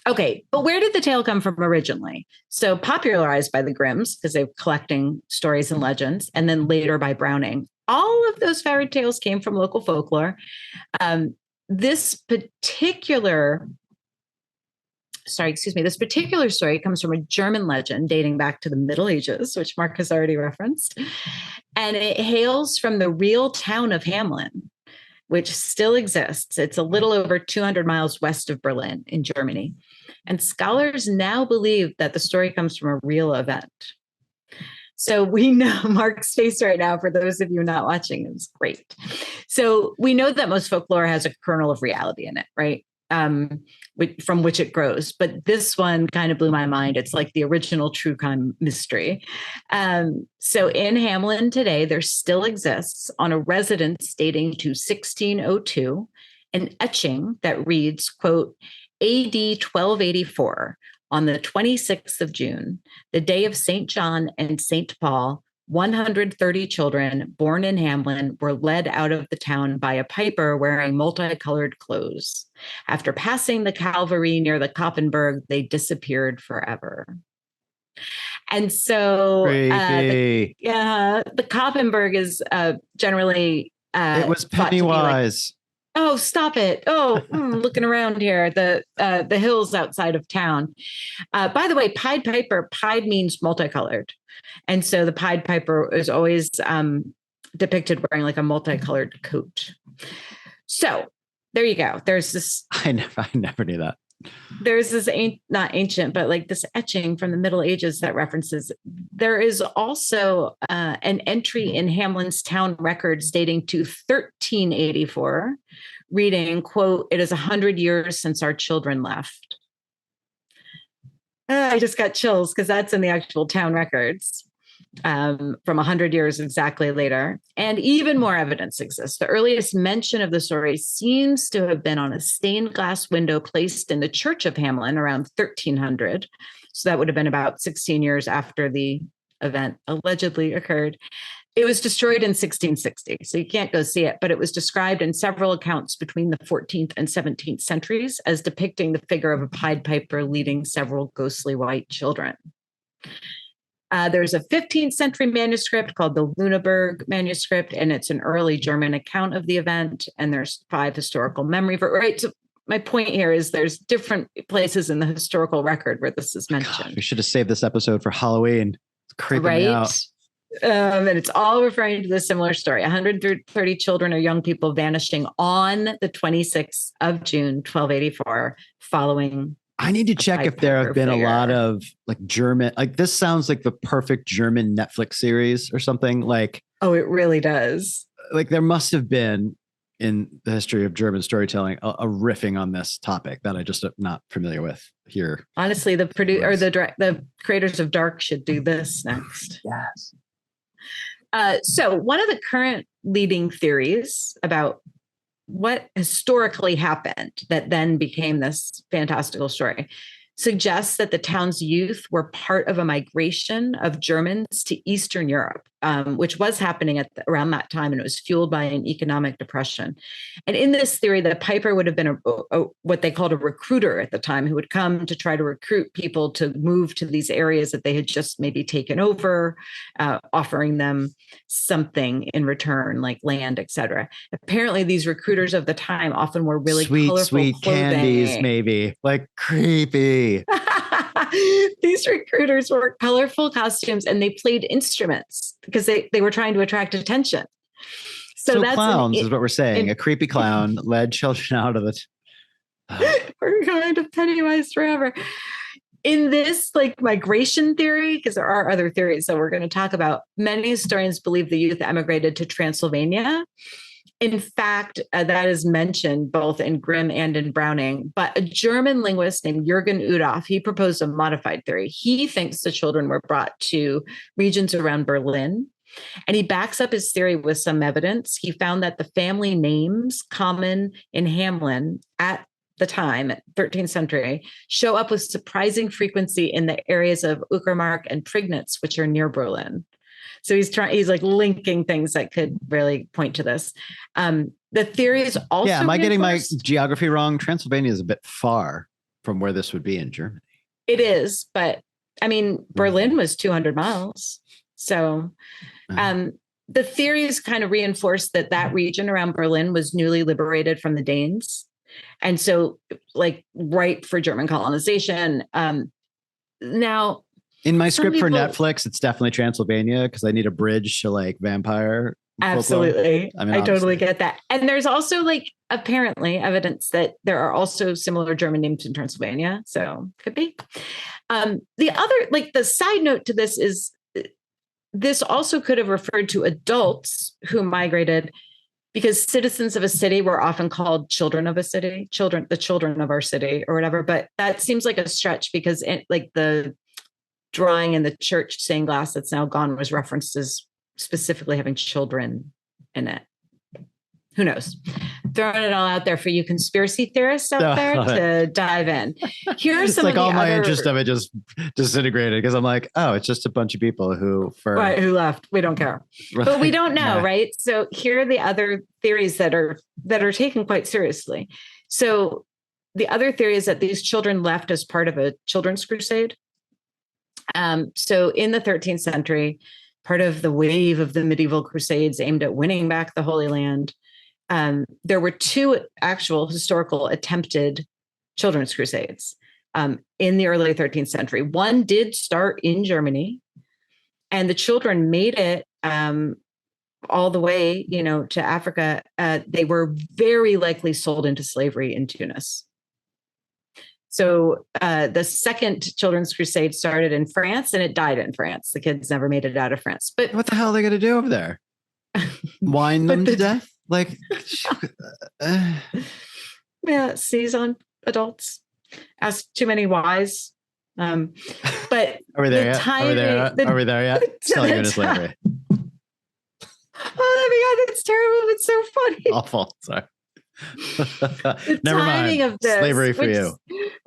B: Okay, but where did the tale come from originally? So popularized by the Grimms, because they were collecting stories and legends, and then later by Browning. All of those fairy tales came from local folklore. This particular story comes from a German legend dating back to the Middle Ages, which Mark has already referenced. And it hails from the real town of Hamelin, which still exists. It's a little over 200 miles west of Berlin in Germany. And scholars now believe that the story comes from a real event. So we know Mark's face right now, for those of you not watching, is great. So we know that most folklore has a kernel of reality in it, right? From which it grows. But this one kind of blew my mind. It's like the original true crime mystery. So in Hamelin today, there still exists on a residence dating to 1602, an etching that reads, quote, AD 1284, on the 26th of June, the day of St. John and St. Paul, 130 children born in Hamelin were led out of the town by a piper wearing multicolored clothes. After passing the Calvary near the Koppenberg, they disappeared forever. And so the Koppenberg is generally
A: it was Pennywise.
B: Oh, stop it. Oh, looking around here, the hills outside of town. By the way, Pied Piper, Pied means multicolored. And so the Pied Piper is always depicted wearing like a multicolored coat. So there you go. There's this.
A: I never knew that.
B: There's this not ancient, but like this etching from the Middle Ages that references. There is also an entry in Hamelin's town records dating to 1384, reading, quote, "It is 100 years since our children left." I just got chills because that's in the actual town records from 100 years exactly later. And even more evidence exists. The earliest mention of the story seems to have been on a stained glass window placed in the church of Hamelin around 1300. So that would have been about 16 years after the event allegedly occurred. It was destroyed in 1660, so you can't go see it, but it was described in several accounts between the 14th and 17th centuries as depicting the figure of a Pied Piper leading several ghostly white children. There's a 15th century manuscript called the Lüneburg manuscript, and it's an early German account of the event, and there's 5 historical memory, right? So my point here is there's different places in the historical record where this is mentioned.
A: God, we should have saved this episode for Halloween. It's creeping me out.
B: And it's all referring to the similar story. 130 children or young people vanishing on the 26th of June, 1284, following.
A: I need to check if there have been a lot of like German, like this sounds like the perfect German Netflix series or something like.
B: Oh, it really does.
A: Like there must have been in the history of German storytelling a riffing on this topic that I just am not familiar with here.
B: Honestly, the creators of Dark should do this next.
A: Yes.
B: So one of the current leading theories about what historically happened that then became this fantastical story suggests that the town's youth were part of a migration of Germans to Eastern Europe. which was happening around that time, and it was fueled by an economic depression. And in this theory, the piper would have been what they called a recruiter at the time, who would come to try to recruit people to move to these areas that they had just maybe taken over, offering them something in return, like land, etc. Apparently, these recruiters of the time often wore really colorful
A: sweet
B: clothing.
A: Candies, maybe, like creepy.
B: These recruiters wore colorful costumes and they played instruments because they were trying to attract attention. So that's
A: clowns is what we're saying. A creepy clown led children out of it.
B: We're going to Pennywise forever. In this like migration theory, because there are other theories that we're going to talk about, many historians believe the youth emigrated to Transylvania. In fact, that is mentioned both in Grimm and in Browning, but a German linguist named Jürgen Udoff, he proposed a modified theory. He thinks the children were brought to regions around Berlin, and he backs up his theory with some evidence. He found that the family names common in Hamelin at the time, 13th century, show up with surprising frequency in the areas of Uckermark and Prignitz, which are near Berlin. So he's like linking things that could really point to this. The theory is also
A: am I getting my geography wrong? Transylvania is a bit far from where this would be in Germany.
B: It is, but I mean, Berlin was 200 miles. So the theories kind of reinforced that region around Berlin was newly liberated from the Danes. And so like ripe for German colonization. Now,
A: in my script for Netflix, it's definitely Transylvania because I need a bridge to like vampire.
B: Absolutely. I mean, I totally get that. And there's also like apparently evidence that there are also similar German names in Transylvania. So could be. The other, like the side note to this is this also could have referred to adults who migrated because citizens of a city were often called children of a city, the children of our city or whatever. But that seems like a stretch because like the drawing in the church stained glass that's now gone was referenced as specifically having children in it. Who knows? Throwing it all out there for you conspiracy theorists out there to dive in. Here's some
A: like all my interest of it just disintegrated because I'm like, oh, it's just a bunch of people who
B: left. We don't care, but we don't know, right? So here are the other theories that are taken quite seriously. So the other theory is that these children left as part of a children's crusade. So in the 13th century, part of the wave of the medieval crusades aimed at winning back the Holy Land, there were two actual historical attempted children's crusades in the early 13th century. One did start in Germany, and the children made it all the way, to Africa. They were very likely sold into slavery in Tunis. So the second children's crusade started in France and it died in France. The kids never made it out of France. But
A: what the hell are they going to do over there? Wine them to death? Like,
B: yeah, seize on adults. Ask too many whys. But
A: are we there yet? Are we there yet? Selling you into slavery.
B: Oh my God, that's terrible. It's so funny.
A: Awful. Sorry.
B: The
A: Never
B: timing
A: mind.
B: Of this,
A: slavery for you.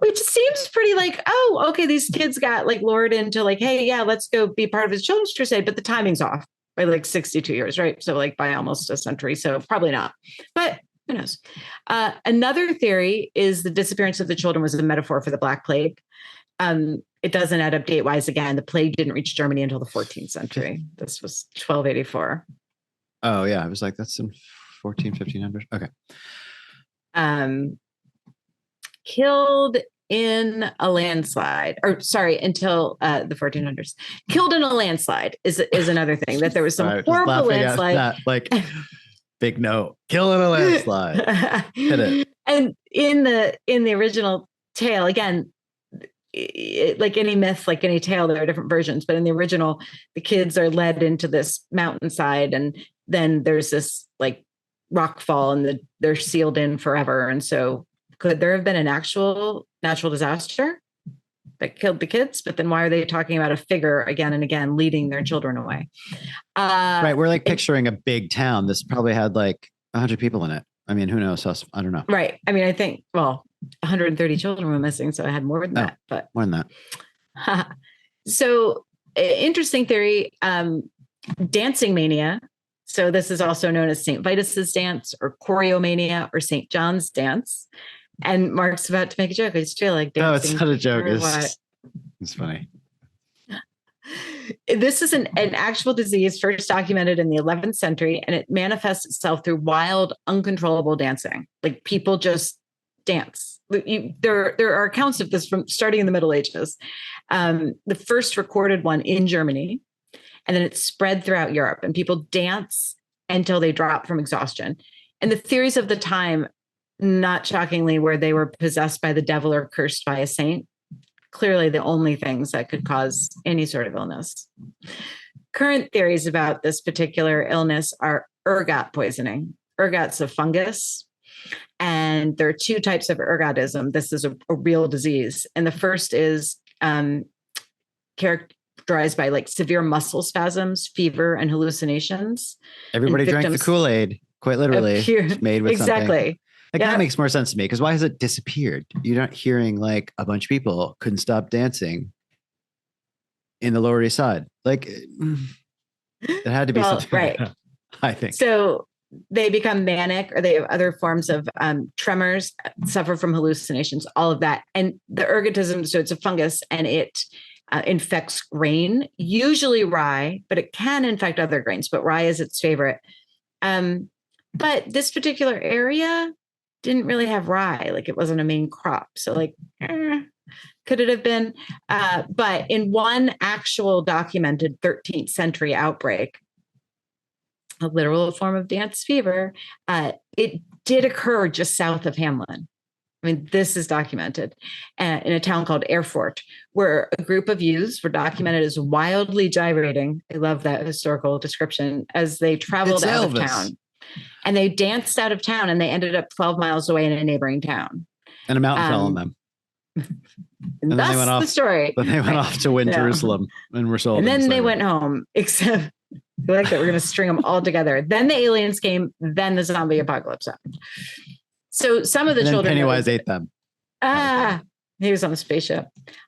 B: Which seems pretty like, oh, okay, these kids got like lured into like, hey, yeah, let's go be part of his children's crusade, but the timing's off by like 62 years, right? So like by almost a century. So probably not, but who knows? Another theory is the disappearance of the children was a metaphor for the Black Plague. It doesn't add up date-wise. Again, the plague didn't reach Germany until the 14th century. This was 1284.
A: Oh yeah, I was like, that's in 1500. Okay.
B: Killed in a landslide, until the 1400s. Killed in a landslide is another thing, that there was some horrible landslide. That,
A: like, big no, kill in a landslide. Hit it.
B: And in the original tale, again, like any myth, like any tale, there are different versions, but in the original, the kids are led into this mountainside, and then there's this like rock fall, and they're sealed in forever. And so could there have been an actual natural disaster that killed the kids? But then why are they talking about a figure again and again leading their children away?
A: Right. We're like picturing a big town. This probably had like 100 people in it. I mean, who knows? I don't know.
B: Right. I mean, I think, 130 children were missing. So I had more than that, but
A: more than that.
B: So interesting theory. Dancing mania. So this is also known as St. Vitus's dance or choreomania or St. John's dance. And Mark's about to make a joke. I just feel like dancing.
A: No, it's not a joke. It's funny.
B: This is an actual disease first documented in the 11th century, and it manifests itself through wild, uncontrollable dancing. Like people just dance. There are accounts of this from starting in the Middle Ages. The first recorded one in Germany, and then it spread throughout Europe, and people dance until they drop from exhaustion. And the theories of the time, not shockingly, were they were possessed by the devil or cursed by a saint. Clearly the only things that could cause any sort of illness. Current theories about this particular illness are ergot poisoning. Ergot's a fungus, and there are two types of ergotism. This is a real disease. And the first is characterized by like severe muscle spasms, fever, and hallucinations.
A: Everybody drank the Kool-Aid, quite literally. Made with
B: exactly.
A: Something. That kind of makes more sense to me, because why has it disappeared? You're not hearing like a bunch of people couldn't stop dancing in the Lower East Side. Like it had to be something,
B: right?
A: Like I think
B: so. They become manic, or they have other forms of tremors, suffer from hallucinations, all of that. And the ergotism, so it's a fungus, and it infects grain, usually rye, but it can infect other grains, but rye is its favorite. But this particular area didn't really have rye, like it wasn't a main crop. So like, could it have been? But in one actual documented 13th century outbreak, a literal form of dance fever, it did occur just south of Hamelin. I mean, this is documented in a town called Erfurt, where a group of youths were documented as wildly gyrating. I love that historical description, as they traveled out of town. And they danced out of town, and they ended up 12 miles away in a neighboring town.
A: And a mountain fell on them.
B: And that's the story.
A: Then they went off to win Jerusalem and were sold.
B: And then they went home, except I like that we're going to string them all together. Then the aliens came. Then the zombie apocalypse happened. So some of the children.
A: Pennywise ate them.
B: He was on a spaceship.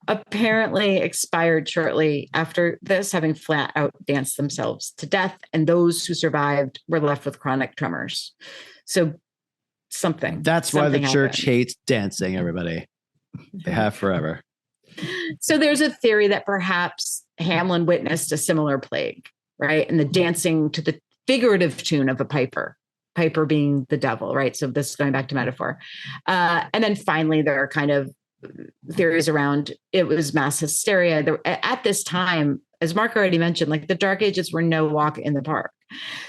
B: Apparently expired shortly after this, having flat out danced themselves to death. And those who survived were left with chronic tremors. So
A: That's why the church hates dancing, everybody. They have forever.
B: So there's a theory that perhaps Hamelin witnessed a similar plague, right? And the dancing to the figurative tune of a piper being the devil, right? So this is going back to metaphor. And then finally, there are kind of theories around it was mass hysteria. At this time, as Mark already mentioned, like the Dark Ages were no walk in the park.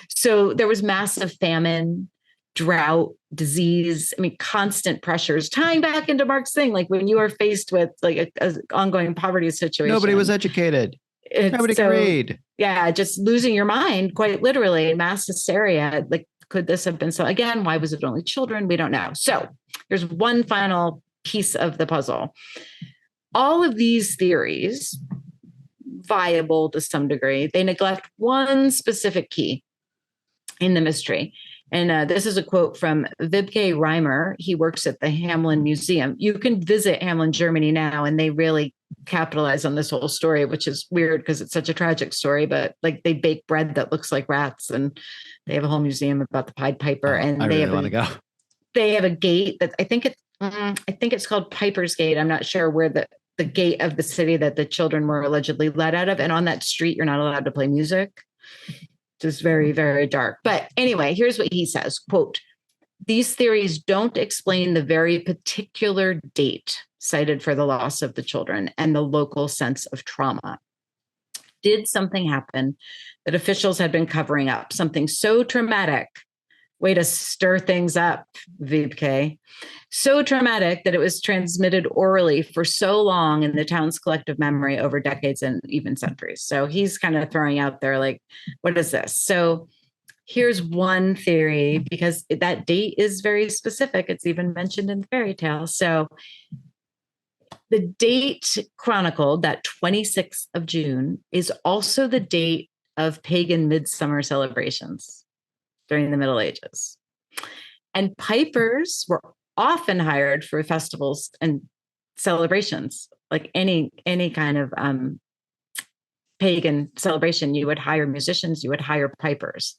B: So there was massive famine, drought, disease, constant pressures, tying back into Mark's thing. Like when you are faced with like a ongoing poverty situation.
A: Nobody was educated. Nobody could read.
B: Yeah, just losing your mind, quite literally, mass hysteria. Like, could this have been so? Again, why was it only children? We don't know. So here's one final piece of the puzzle. All of these theories, viable to some degree, they neglect one specific key in the mystery. And this is a quote from Vibke Reimer. He works at the Hamelin Museum. You can visit Hamelin, Germany now, and they really capitalize on this whole story, which is weird because it's such a tragic story. But like they bake bread that looks like rats, and they have a whole museum about the Pied Piper. And
A: I really want to go.
B: They have a gate that I think it's called Piper's Gate. I'm not sure where the gate of the city that the children were allegedly let out of. And on that street, you're not allowed to play music. Just very, very dark. But anyway, here's what he says, quote, "These theories don't explain the very particular date cited for the loss of the children and the local sense of trauma. Did something happen that officials had been covering up? Something so traumatic, way to stir things up, Vibke, so traumatic that it was transmitted orally for so long in the town's collective memory over decades and even centuries." So he's kind of throwing out there like, what is this? So here's one theory, because that date is very specific. It's even mentioned in Fairytales. So the date chronicled, that 26th of June, is also the date of pagan midsummer celebrations during the Middle Ages. And pipers were often hired for festivals and celebrations, like any kind of pagan celebration, you would hire musicians, you would hire pipers.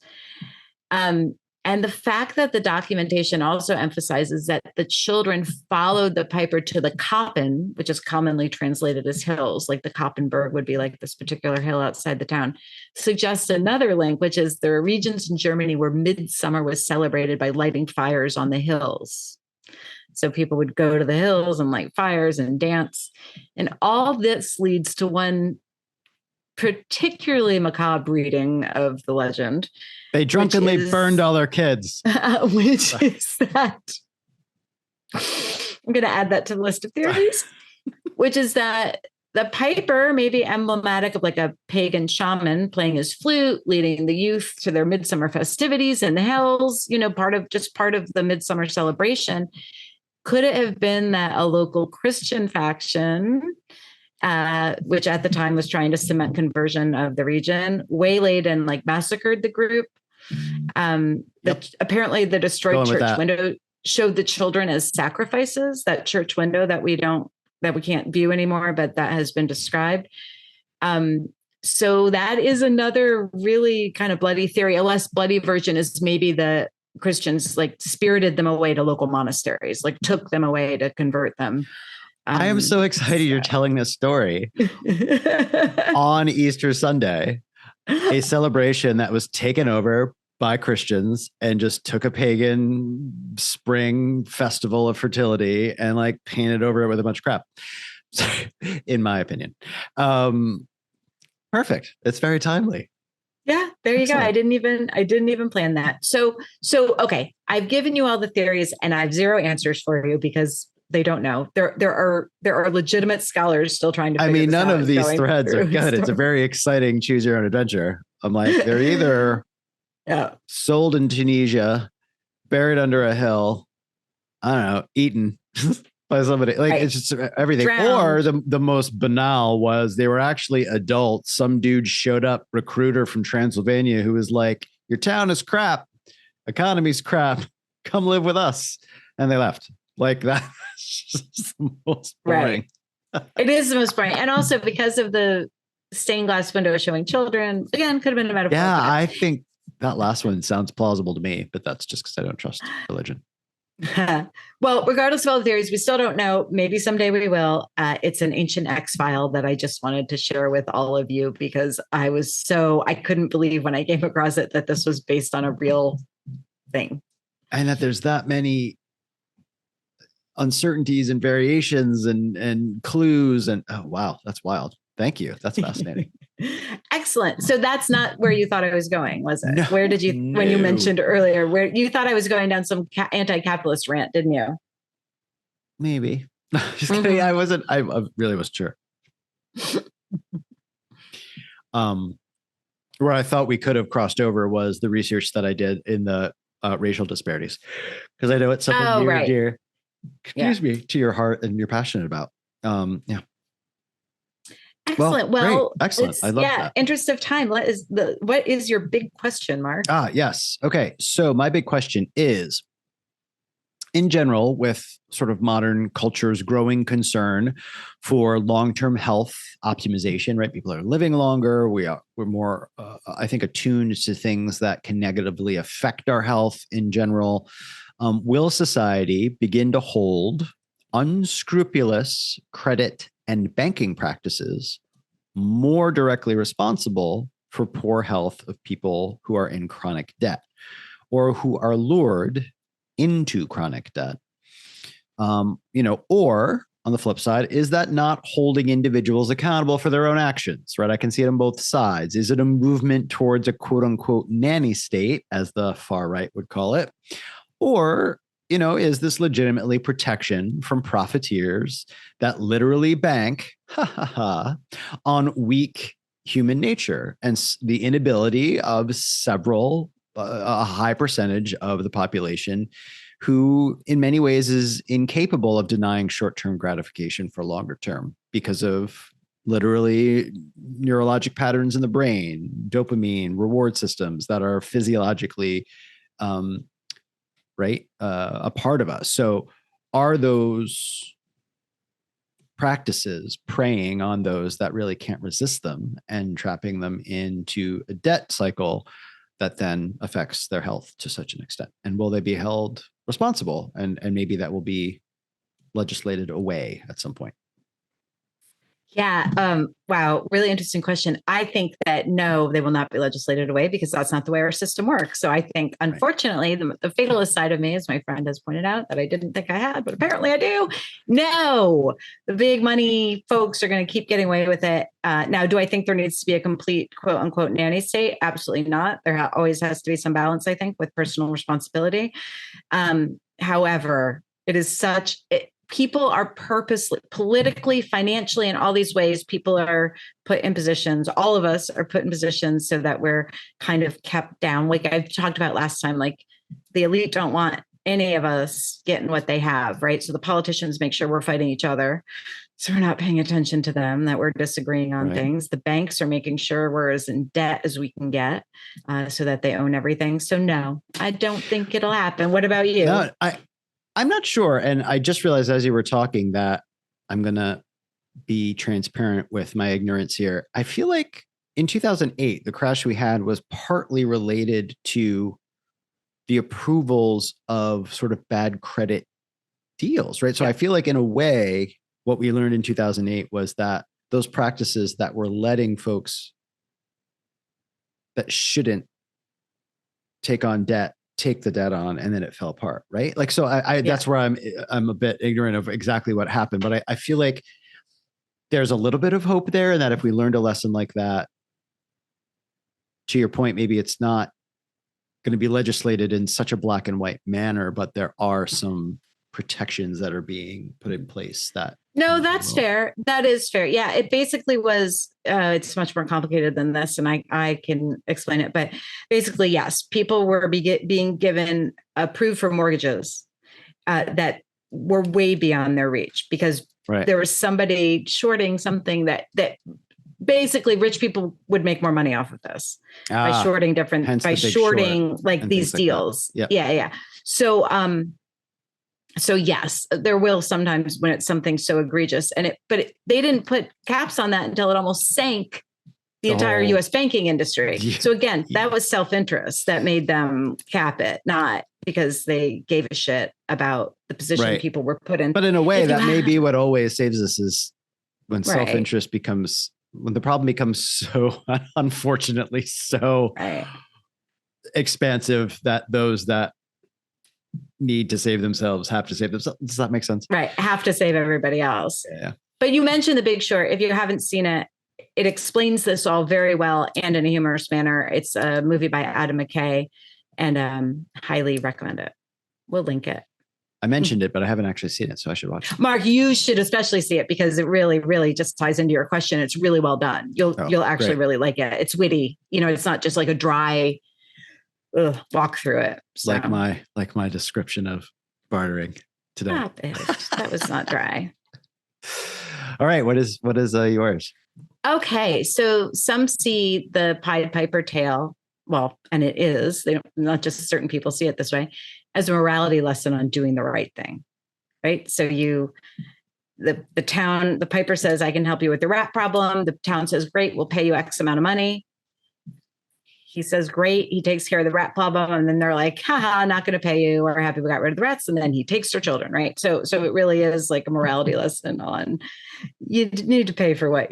B: And the fact that the documentation also emphasizes that the children followed the piper to the Koppen, which is commonly translated as hills, like the Koppenberg would be like this particular hill outside the town, suggests another link, which is there are regions in Germany where midsummer was celebrated by lighting fires on the hills. So people would go to the hills and light fires and dance. And all this leads to one particularly macabre reading of the legend.
A: They drunkenly burned all their kids.
B: Which is that, I'm going to add that to the list of theories, which is that the piper may be emblematic of like a pagan shaman playing his flute, leading the youth to their midsummer festivities in the hills, part of the midsummer celebration. Could it have been that a local Christian faction, which at the time was trying to cement conversion of the region, waylaid and like massacred the group? Apparently the destroyed church window showed the children as sacrifices, that church window that we can't view anymore, but that has been described. So that is another really kind of bloody theory. A less bloody version is maybe the Christians like spirited them away to local monasteries, like took them away to convert them.
A: I am so excited you're telling this story on Easter Sunday, a celebration that was taken over by Christians and just took a pagan spring festival of fertility and like painted over it with a bunch of crap, in my opinion. Perfect. It's very timely.
B: Yeah, there you go. I didn't even plan that. So okay, I've given you all the theories and I have zero answers for you because they don't know. There are legitimate scholars still trying to figure this out.
A: None of these threads are good. It's a very exciting choose your own adventure. I'm like, they're either sold in Tunisia, buried under a hill, I don't know, eaten by somebody. Like it's just everything. Drowned. Or the most banal was they were actually adults. Some dude showed up, recruiter from Transylvania, who was like, your town is crap, economy's crap, come live with us. And they left. Like that's just the most boring.
B: Right. It is the most boring. And also because of the stained glass window showing children, again, could have been a metaphor.
A: Yeah, I think that last one sounds plausible to me, but that's just because I don't trust religion.
B: Well, regardless of all the theories, we still don't know. Maybe someday we will. It's an ancient X-file that I just wanted to share with all of you because I couldn't believe when I came across it that this was based on a real thing. And
A: that there's that many uncertainties and variations and clues and oh wow, that's wild. Thank you. That's fascinating.
B: Excellent. So that's not where you thought I was going, was it? No, where did you, when you mentioned earlier, where you thought I was going down some anti-capitalist rant, didn't you?
A: Maybe. Just kidding. I really wasn't sure. Where I thought we could have crossed over was the research that I did in the racial disparities. Because I know it's something near and dear, to your heart and you're passionate about. Yeah.
B: Excellent. Well,
A: excellent. I love that.
B: Interest of time. What is your big question, Mark?
A: Yes. Okay. So my big question is, in general, with sort of modern culture's growing concern for long-term health optimization, right? People are living longer. We're more, I think, attuned to things that can negatively affect our health in general. Will society begin to hold unscrupulous credit and banking practices more directly responsible for poor health of people who are in chronic debt or who are lured into chronic debt? Or on the flip side, is that not holding individuals accountable for their own actions, right? I can see it on both sides. Is it a movement towards a quote unquote nanny state, as the far right would call it? Or is this legitimately protection from profiteers that literally bank on weak human nature and the inability of a high percentage of the population who in many ways is incapable of denying short-term gratification for longer term because of literally neurologic patterns in the brain, dopamine, reward systems that are physiologically a part of us. So are those practices preying on those that really can't resist them and trapping them into a debt cycle that then affects their health to such an extent. And will they be held responsible? And maybe that will be legislated away at some point.
B: Yeah. Wow. Really interesting question. I think that no, they will not be legislated away because that's not the way our system works. So I think, unfortunately, the fatalist side of me, as my friend has pointed out, that I didn't think I had, but apparently I do. No, the big money folks are going to keep getting away with it. Now, do I think there needs to be a complete quote unquote nanny state? Absolutely not. There always has to be some balance, I think, with personal responsibility. However, it is such... people are purposely, politically, financially, in all these ways, people are put in positions. All of us are put in positions so that we're kind of kept down. Like I've talked about last time, like the elite don't want any of us getting what they have, right? So the politicians make sure we're fighting each other. So we're not paying attention to them, that we're disagreeing on things. The banks are making sure we're as in debt as we can get so that they own everything. So no, I don't think it'll happen. What about you?
A: No, I'm not sure. And I just realized as you were talking that I'm going to be transparent with my ignorance here. I feel like in 2008, the crash we had was partly related to the approvals of sort of bad credit deals, right? So I feel like in a way, what we learned in 2008 was that those practices that were letting folks that shouldn't take on debt take the debt on, and then it fell apart, right? Like, so that's where I'm a bit ignorant of exactly what happened, but I feel like there's a little bit of hope there, and that if we learned a lesson like that, to your point, maybe it's not going to be legislated in such a black and white manner, but there are some protections that are being put in place that.
B: No, that's fair. That is fair. Yeah, it basically was, it's much more complicated than this, and I can explain it. But basically, yes, people were being given approved for mortgages that were way beyond their reach because there was somebody shorting something that basically rich people would make more money off of this by shorting like these deals. Like yeah. So yes, there will sometimes when it's something so egregious, but they didn't put caps on that until it almost sank the entire U.S. banking industry. Yeah. So again, that was self-interest that made them cap it, not because they gave a shit about the position people were put in.
A: But in a way, that may be what always saves us is when self-interest becomes, when the problem becomes so, unfortunately, so expansive that those that need to save themselves have to save themselves. Does that make sense?
B: Right. Have to save everybody else.
A: Yeah.
B: But you mentioned The Big Short. If you haven't seen it, it explains this all very well and in a humorous manner. It's a movie by Adam McKay and highly recommend it. We'll link it.
A: I mentioned it, but I haven't actually seen it, so I should watch it.
B: Mark, you should especially see it because it really, really just ties into your question. It's really well done. You'll actually really like it. It's witty. You know, it's not just like a dry walk through it. So.
A: Like my description of bartering today.
B: That was not dry.
A: All right. What is yours?
B: Okay. So some see the Pied Piper tale. Well, and it is, not just certain people see it this way, as a morality lesson on doing the right thing. Right. So the piper says, I can help you with the rat problem. The town says, great, we'll pay you X amount of money. He says, great. He takes care of the rat problem. And then they're like, haha, not going to pay you. We're happy we got rid of the rats. And then he takes their children. Right. So it really is like a morality lesson on you need to pay for what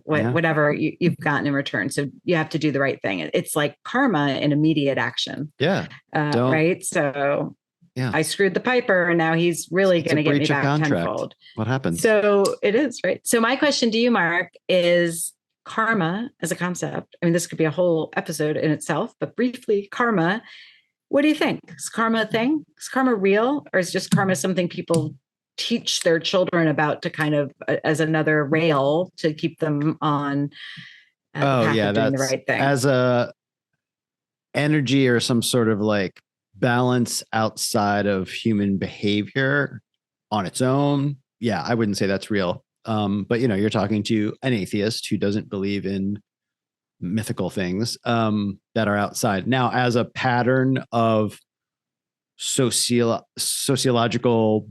B: whatever you've gotten in return. So you have to do the right thing. It's like karma in immediate action.
A: Yeah.
B: Right. So I screwed the piper and now he's really going to get me back tenfold.
A: What happened?
B: So it is, right. So my question to you, Mark, is karma as a concept. I mean, this could be a whole episode in itself, but briefly, karma. What do you think? Is karma a thing? Is karma real? Or is just karma something people teach their children about to kind of as another rail to keep them on the path of doing the right thing?
A: As a energy or some sort of like balance outside of human behavior on its own. Yeah, I wouldn't say that's real. But you're talking to an atheist who doesn't believe in mythical things that are outside. Now, as a pattern of sociological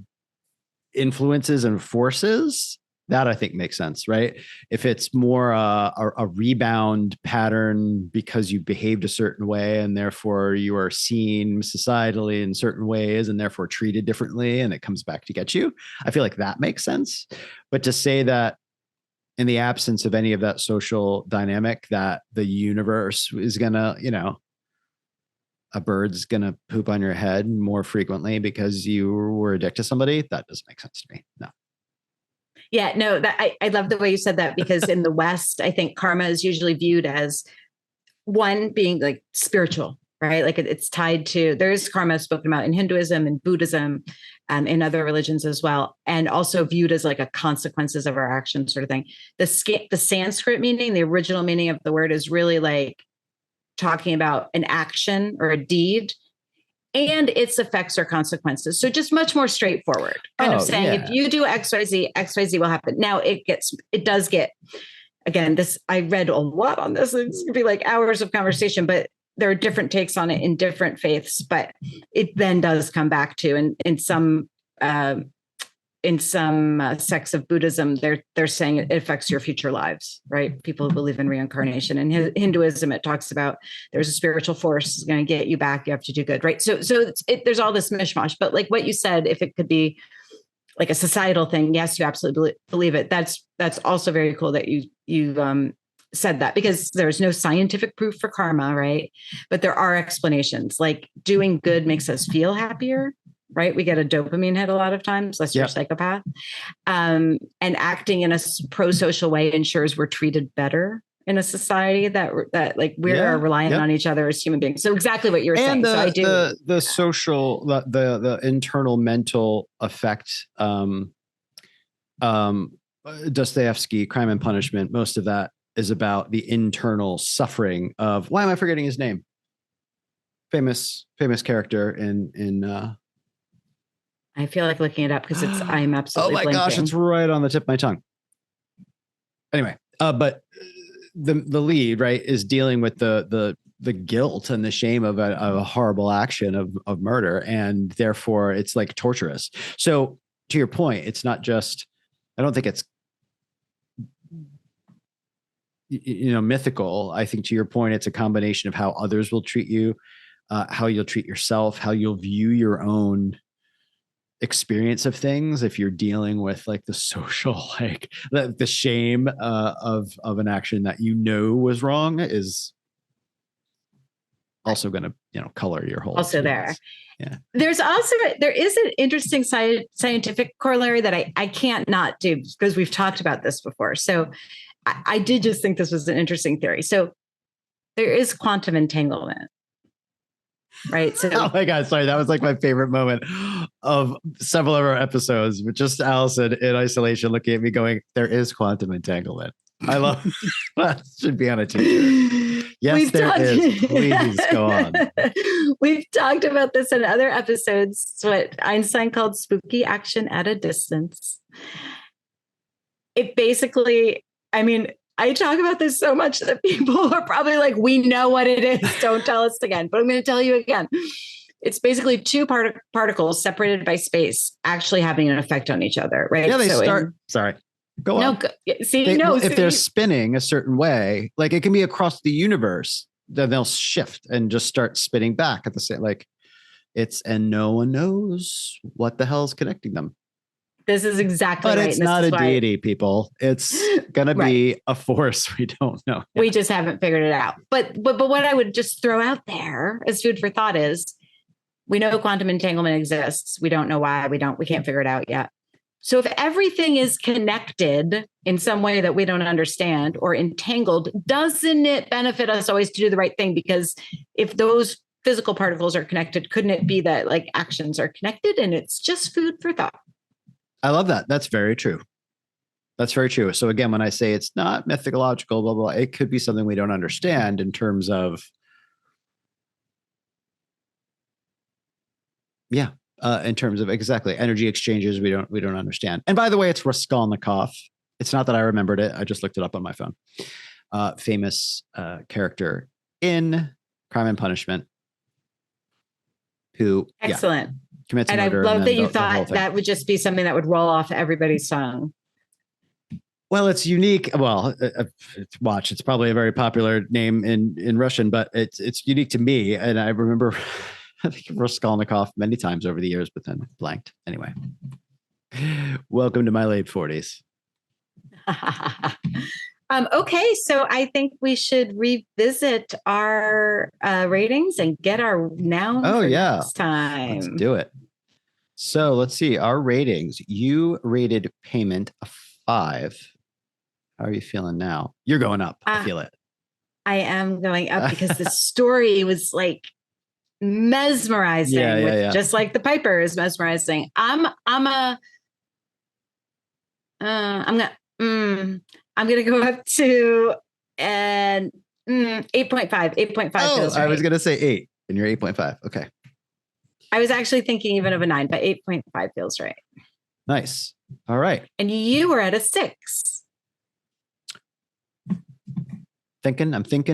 A: influences and forces, that I think makes sense, right? If it's more a rebound pattern because you behaved a certain way and therefore you are seen societally in certain ways and therefore treated differently and it comes back to get you, I feel like that makes sense. But to say that in the absence of any of that social dynamic, that the universe is gonna, a bird's gonna poop on your head more frequently because you were a dick to somebody, that doesn't make sense to me. No.
B: Yeah, no, that I love the way you said that, because in the West, I think karma is usually viewed as one being like spiritual, right? Like it's tied to, there's karma spoken about in Hinduism and Buddhism, in other religions as well, and also viewed as like a consequences of our actions sort of thing. The Sanskrit meaning, the original meaning of the word, is really like talking about an action or a deed and its effects or consequences. So just much more straightforward, kind of saying, if you do XYZ, XYZ will happen. Now it does get, again, this, I read a lot on this. It's gonna be like hours of conversation, but there are different takes on it in different faiths, but it then does come back to, in some sects of Buddhism, they're saying it affects your future lives, right? People who believe in reincarnation. And Hinduism, it talks about there's a spiritual force that's going to get you back. You have to do good, right? So there's all this mishmash. But like what you said, if it could be like a societal thing, yes, you absolutely believe it. That's also very cool that you said that, because there's no scientific proof for karma, right? But there are explanations. Like doing good makes us feel happier. Right. We get a dopamine hit a lot of times, unless you're a psychopath. And acting in a pro-social way ensures we're treated better in a society that like we're reliant on each other as human beings. So exactly what you're saying. So I do
A: the social, the internal mental effect. Dostoevsky, Crime and Punishment, most of that is about the internal suffering of, why am I forgetting his name? Famous character in
B: I feel like looking it up because I'm absolutely.
A: Oh my gosh, it's right on the tip of my tongue. Anyway, but the lead, right, is dealing with the guilt and the shame of a horrible action of murder, and therefore it's like torturous. So to your point, it's not just, I don't think it's mythical. I think to your point, it's a combination of how others will treat you, how you'll treat yourself, how you'll view your own experience of things. If you're dealing with like the social, like the shame of an action that was wrong, is also going to color your whole
B: also
A: experience.
B: There there is an interesting scientific corollary that I can't not do, because we've talked about this before. So I did just think this was an interesting theory. So there is quantum entanglement. Right. So,
A: oh my God, sorry. That was like my favorite moment of several of our episodes, but just Alison in isolation looking at me going, there is quantum entanglement. I love that. Should be on a t-shirt. Yes, there is. Please go on.
B: We've talked about this in other episodes. It's what Einstein called spooky action at a distance. It basically, I talk about this so much that people are probably like, we know what it is. Don't tell us again. But I'm going to tell you again. It's basically two particles separated by space actually having an effect on each other, right?
A: Yeah, sorry. Go on. If they're spinning a certain way, like it can be across the universe, then they'll shift and just start spinning back at the same, and no one knows what the hell is connecting them.
B: This is exactly
A: right. But
B: it's
A: not a deity, people. It's going to be a force we don't know.
B: We just haven't figured it out. But what I would just throw out there as food for thought is, we know quantum entanglement exists. We don't know why. We can't figure it out yet. So if everything is connected in some way that we don't understand or entangled, doesn't it benefit us always to do the right thing? Because if those physical particles are connected, couldn't it be that like actions are connected? And it's just food for thought.
A: I love that. That's very true. That's very true. So again, when I say it's not mythological, blah, blah, it could be something we don't understand in terms of, exactly energy exchanges we don't understand. And by the way, it's Raskolnikov. It's not that I remembered it. I just looked it up on my phone. Famous character in Crime and Punishment. Who
B: excellent.
A: commits
B: And I
A: murder.
B: love that you
A: the whole
B: thought
A: thing.
B: that would just be something that would roll off everybody's tongue.
A: Well, it's unique. Well, watch. It's probably a very popular name in Russian, but it's unique to me. And I remember, I think Raskolnikov many times over the years, but then blanked. Anyway, welcome to my late 40s.
B: Okay, so I think we should revisit our ratings and get our noun for next time.
A: Let's do it. So let's see. Our ratings. You rated Payment a 5. How are you feeling now? You're going up. I feel it.
B: I am going up because the story was like mesmerizing. Just like the Piper is mesmerizing. I'm gonna go up to 8.5. 8.5 feels right.
A: I was gonna say 8, and you're 8.5. Okay.
B: I was actually thinking even of a 9, but 8.5 feels right.
A: Nice. All right.
B: And you were at a 6.
A: I'm thinking,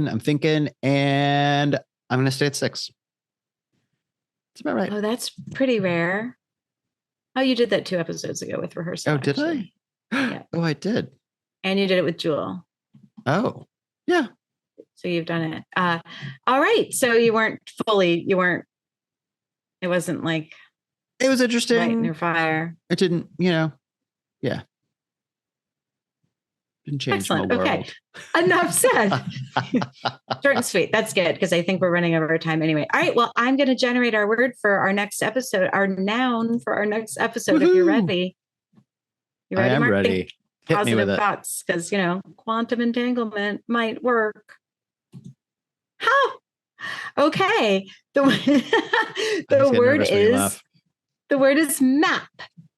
A: and I'm gonna stay at 6. That's about right.
B: Oh, that's pretty rare. Oh, you did that 2 episodes ago with rehearsal.
A: Oh, did I? Yeah. Oh, I did.
B: And you did it with Jewel.
A: Oh, yeah.
B: So you've done it. All right. So it wasn't like.
A: It was interesting.
B: Lighting your fire.
A: It didn't, yeah. Didn't change.
B: Excellent.
A: My world.
B: Okay. Enough said. Short and sweet. That's good because I think we're running over our time anyway. All right. Well, I'm going to generate our word for our next episode, our noun for our next episode. Woo-hoo! If you're ready. You ready,
A: I am
B: Mark?
A: ready.
B: Think
A: Hit
B: positive thoughts because, quantum entanglement might work. How? Okay. The word is map.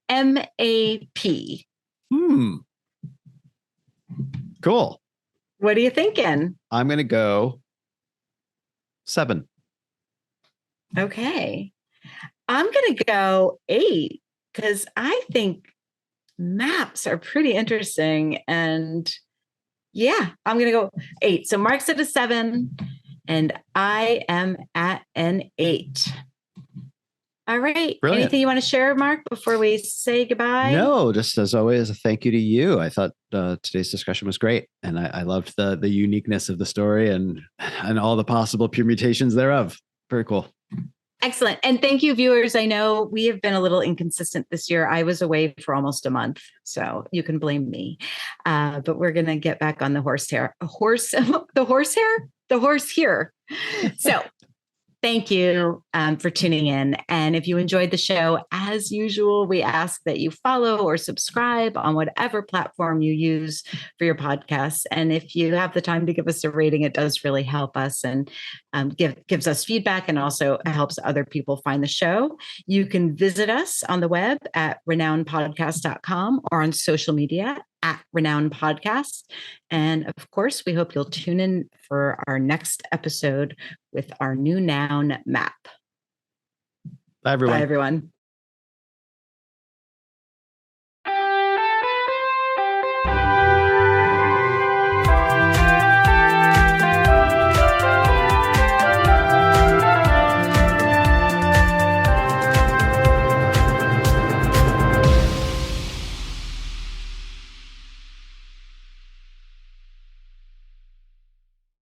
B: M-A-P.
A: Cool.
B: What are you thinking?
A: I'm going to go 7.
B: Okay. I'm going to go 8 because I think maps are pretty interesting. And yeah, I'm going to go 8. So Mark's at a 7 and I am at an 8. All right.
A: Brilliant.
B: Anything you want to share, Mark, before we say goodbye?
A: No, just as always, a thank you to you. I thought today's discussion was great. And I loved the uniqueness of the story and all the possible permutations thereof. Very cool.
B: Excellent. And thank you, viewers. I know we have been a little inconsistent this year. I was away for almost a month, so you can blame me. But we're going to get back on the horse here. So thank you for tuning in. And if you enjoyed the show, as usual, we ask that you follow or subscribe on whatever platform you use for your podcasts. And if you have the time to give us a rating, it does really help us and gives us feedback and also helps other people find the show. You can visit us on the web at ReNounedPodcast.com or on social media at ReNouned Podcast. And of course, we hope you'll tune in for our next episode with our new noun map.
A: Bye, everyone.
B: Bye, everyone.